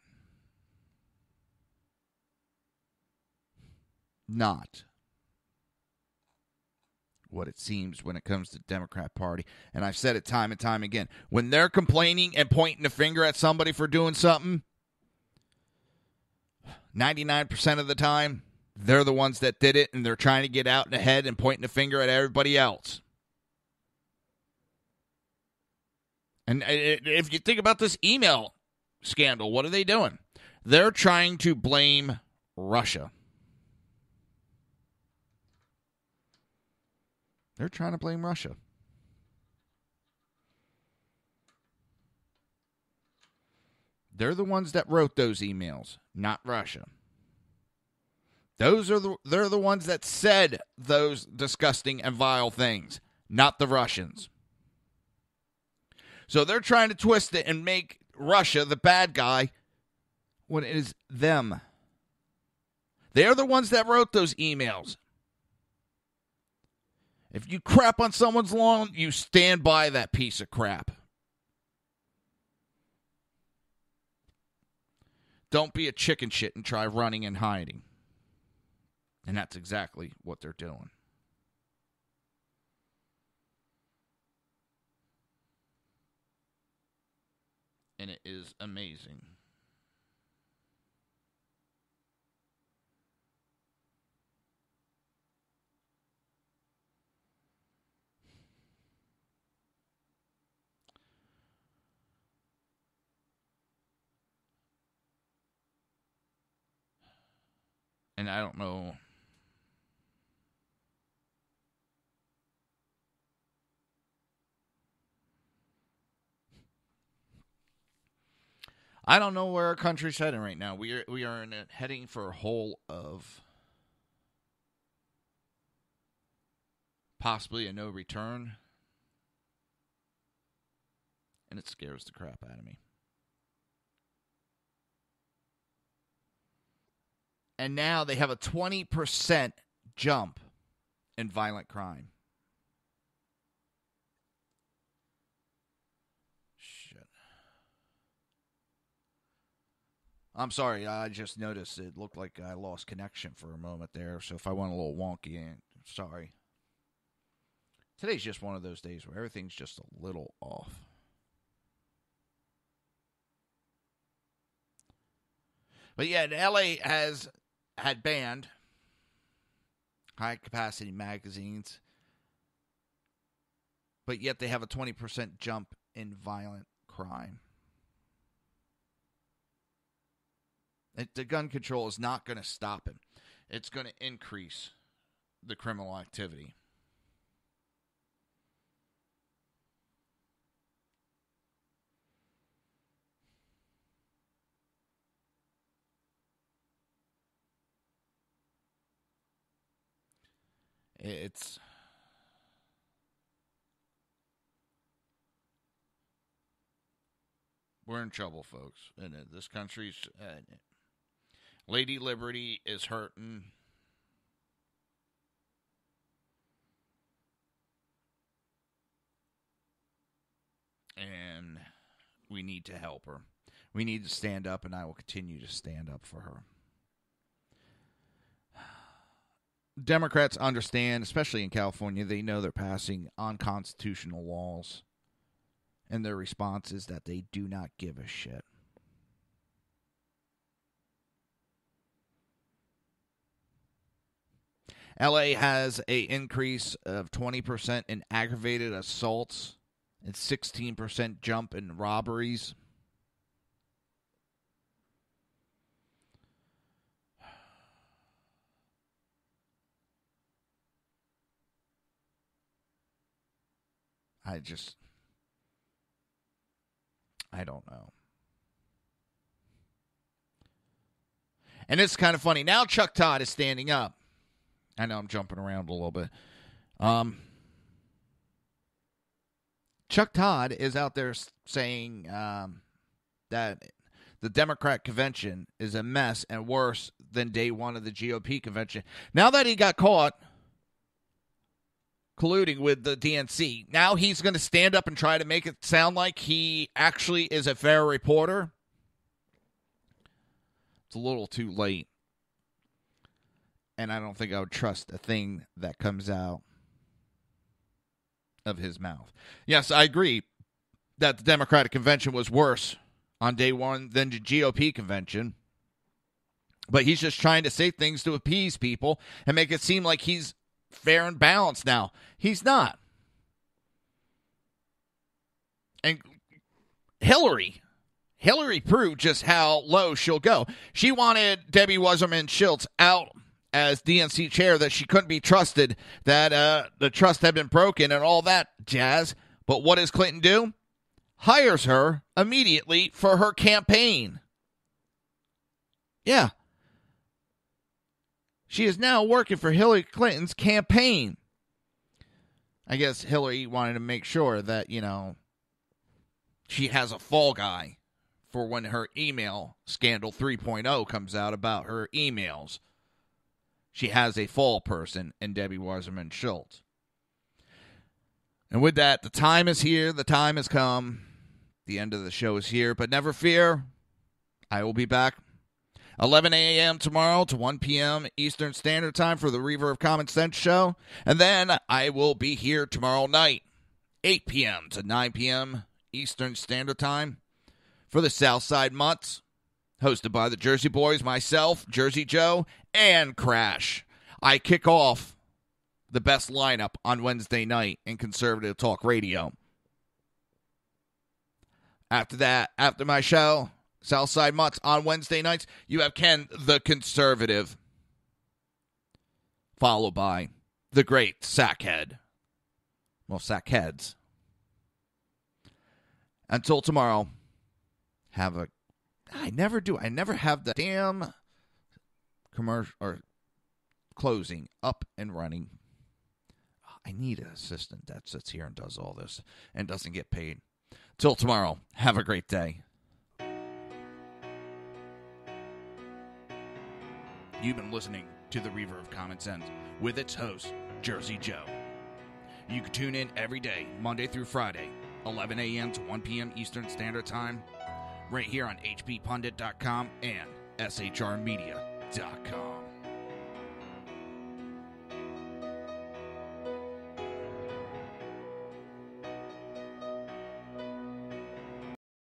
what it seems when it comes to the Democrat Party. And I've said it time and time again. When they're complaining and pointing the finger at somebody for doing something, 99% of the time, they're the ones that did it, and they're trying to get out in ahead and pointing the finger at everybody else. And if you think about this email scandal, what are they doing? They're trying to blame Russia. They're trying to blame Russia. They're the ones that wrote those emails, not Russia. They're the ones that said those disgusting and vile things, not the Russians. So they're trying to twist it and make Russia the bad guy when it is them. They're the ones that wrote those emails. If you crap on someone's lawn, you stand by that piece of crap. Don't be a chicken shit and try running and hiding. And that's exactly what they're doing. And it is amazing. And I don't know. I don't know where our country's heading right now. We are heading for a hole of possibly a no return. And it scares the crap out of me. And now they have a 20% jump in violent crime. Shit. I'm sorry, I just noticed it looked like I lost connection for a moment there. So if I went a little wonky, sorry. Today's just one of those days where everything's just a little off. But yeah, LA had banned high-capacity magazines, but yet they have a 20% jump in violent crime. The gun control is not going to stop it. It's going to increase the criminal activity. We're in trouble, folks. And this country's Lady Liberty is hurting. and we need to help her. We need to stand up, and I will continue to stand up for her. Democrats understand, especially in California, they know they're passing unconstitutional laws, and their response is that they do not give a shit. LA has an increase of 20% in aggravated assaults and 16% jump in robberies. I don't know. And it's kind of funny. Now Chuck Todd is standing up. I know I'm jumping around a little bit. Chuck Todd is out there saying that the Democrat convention is a mess and worse than day one of the GOP convention. Now that he got caught colluding with the DNC, now he's going to stand up and try to make it sound like he actually is a fair reporter. It's a little too late. And I don't think I would trust a thing that comes out of his mouth. Yes, I agree that the Democratic convention was worse on day one than the GOP convention. But he's just trying to say things to appease people and make it seem like he's fair and balanced now. He's not. And Hillary proved just how low she'll go. She wanted Debbie Wasserman Schultz out as DNC chair, that she couldn't be trusted, that the trust had been broken and all that jazz. But what does Clinton do? Hires her immediately for her campaign. Yeah. She is now working for Hillary Clinton's campaign. I guess Hillary wanted to make sure that, she has a fall guy for when her email scandal 3.0 comes out about her emails. She has a fall person in Debbie Wasserman Schultz. And with that, the time is here. The time has come. The end of the show is here. But never fear, I will be back 11 a.m. tomorrow to 1 p.m. Eastern Standard Time for the Reaver of Common Sense show. And then I will be here tomorrow night, 8 p.m. to 9 p.m. Eastern Standard Time for the Southside Mutts, hosted by the Jersey Boys, myself, Jersey Joe, and Crash. I kick off the best lineup on Wednesday night in conservative talk radio. After that, after my show, Southside Mutts on Wednesday nights, you have Ken the Conservative, followed by the great Sackhead. Well, Sackheads. Until tomorrow, I never have the damn commercial or closing up and running. I need an assistant that sits here and does all this and doesn't get paid. Till tomorrow, have a great day. You've been listening to the Reaver of Common Sense with its host, Jersey Joe. You can tune in every day, Monday through Friday, 11 a.m. to 1 p.m. Eastern Standard Time, right here on hppundit.com and shrmedia.com.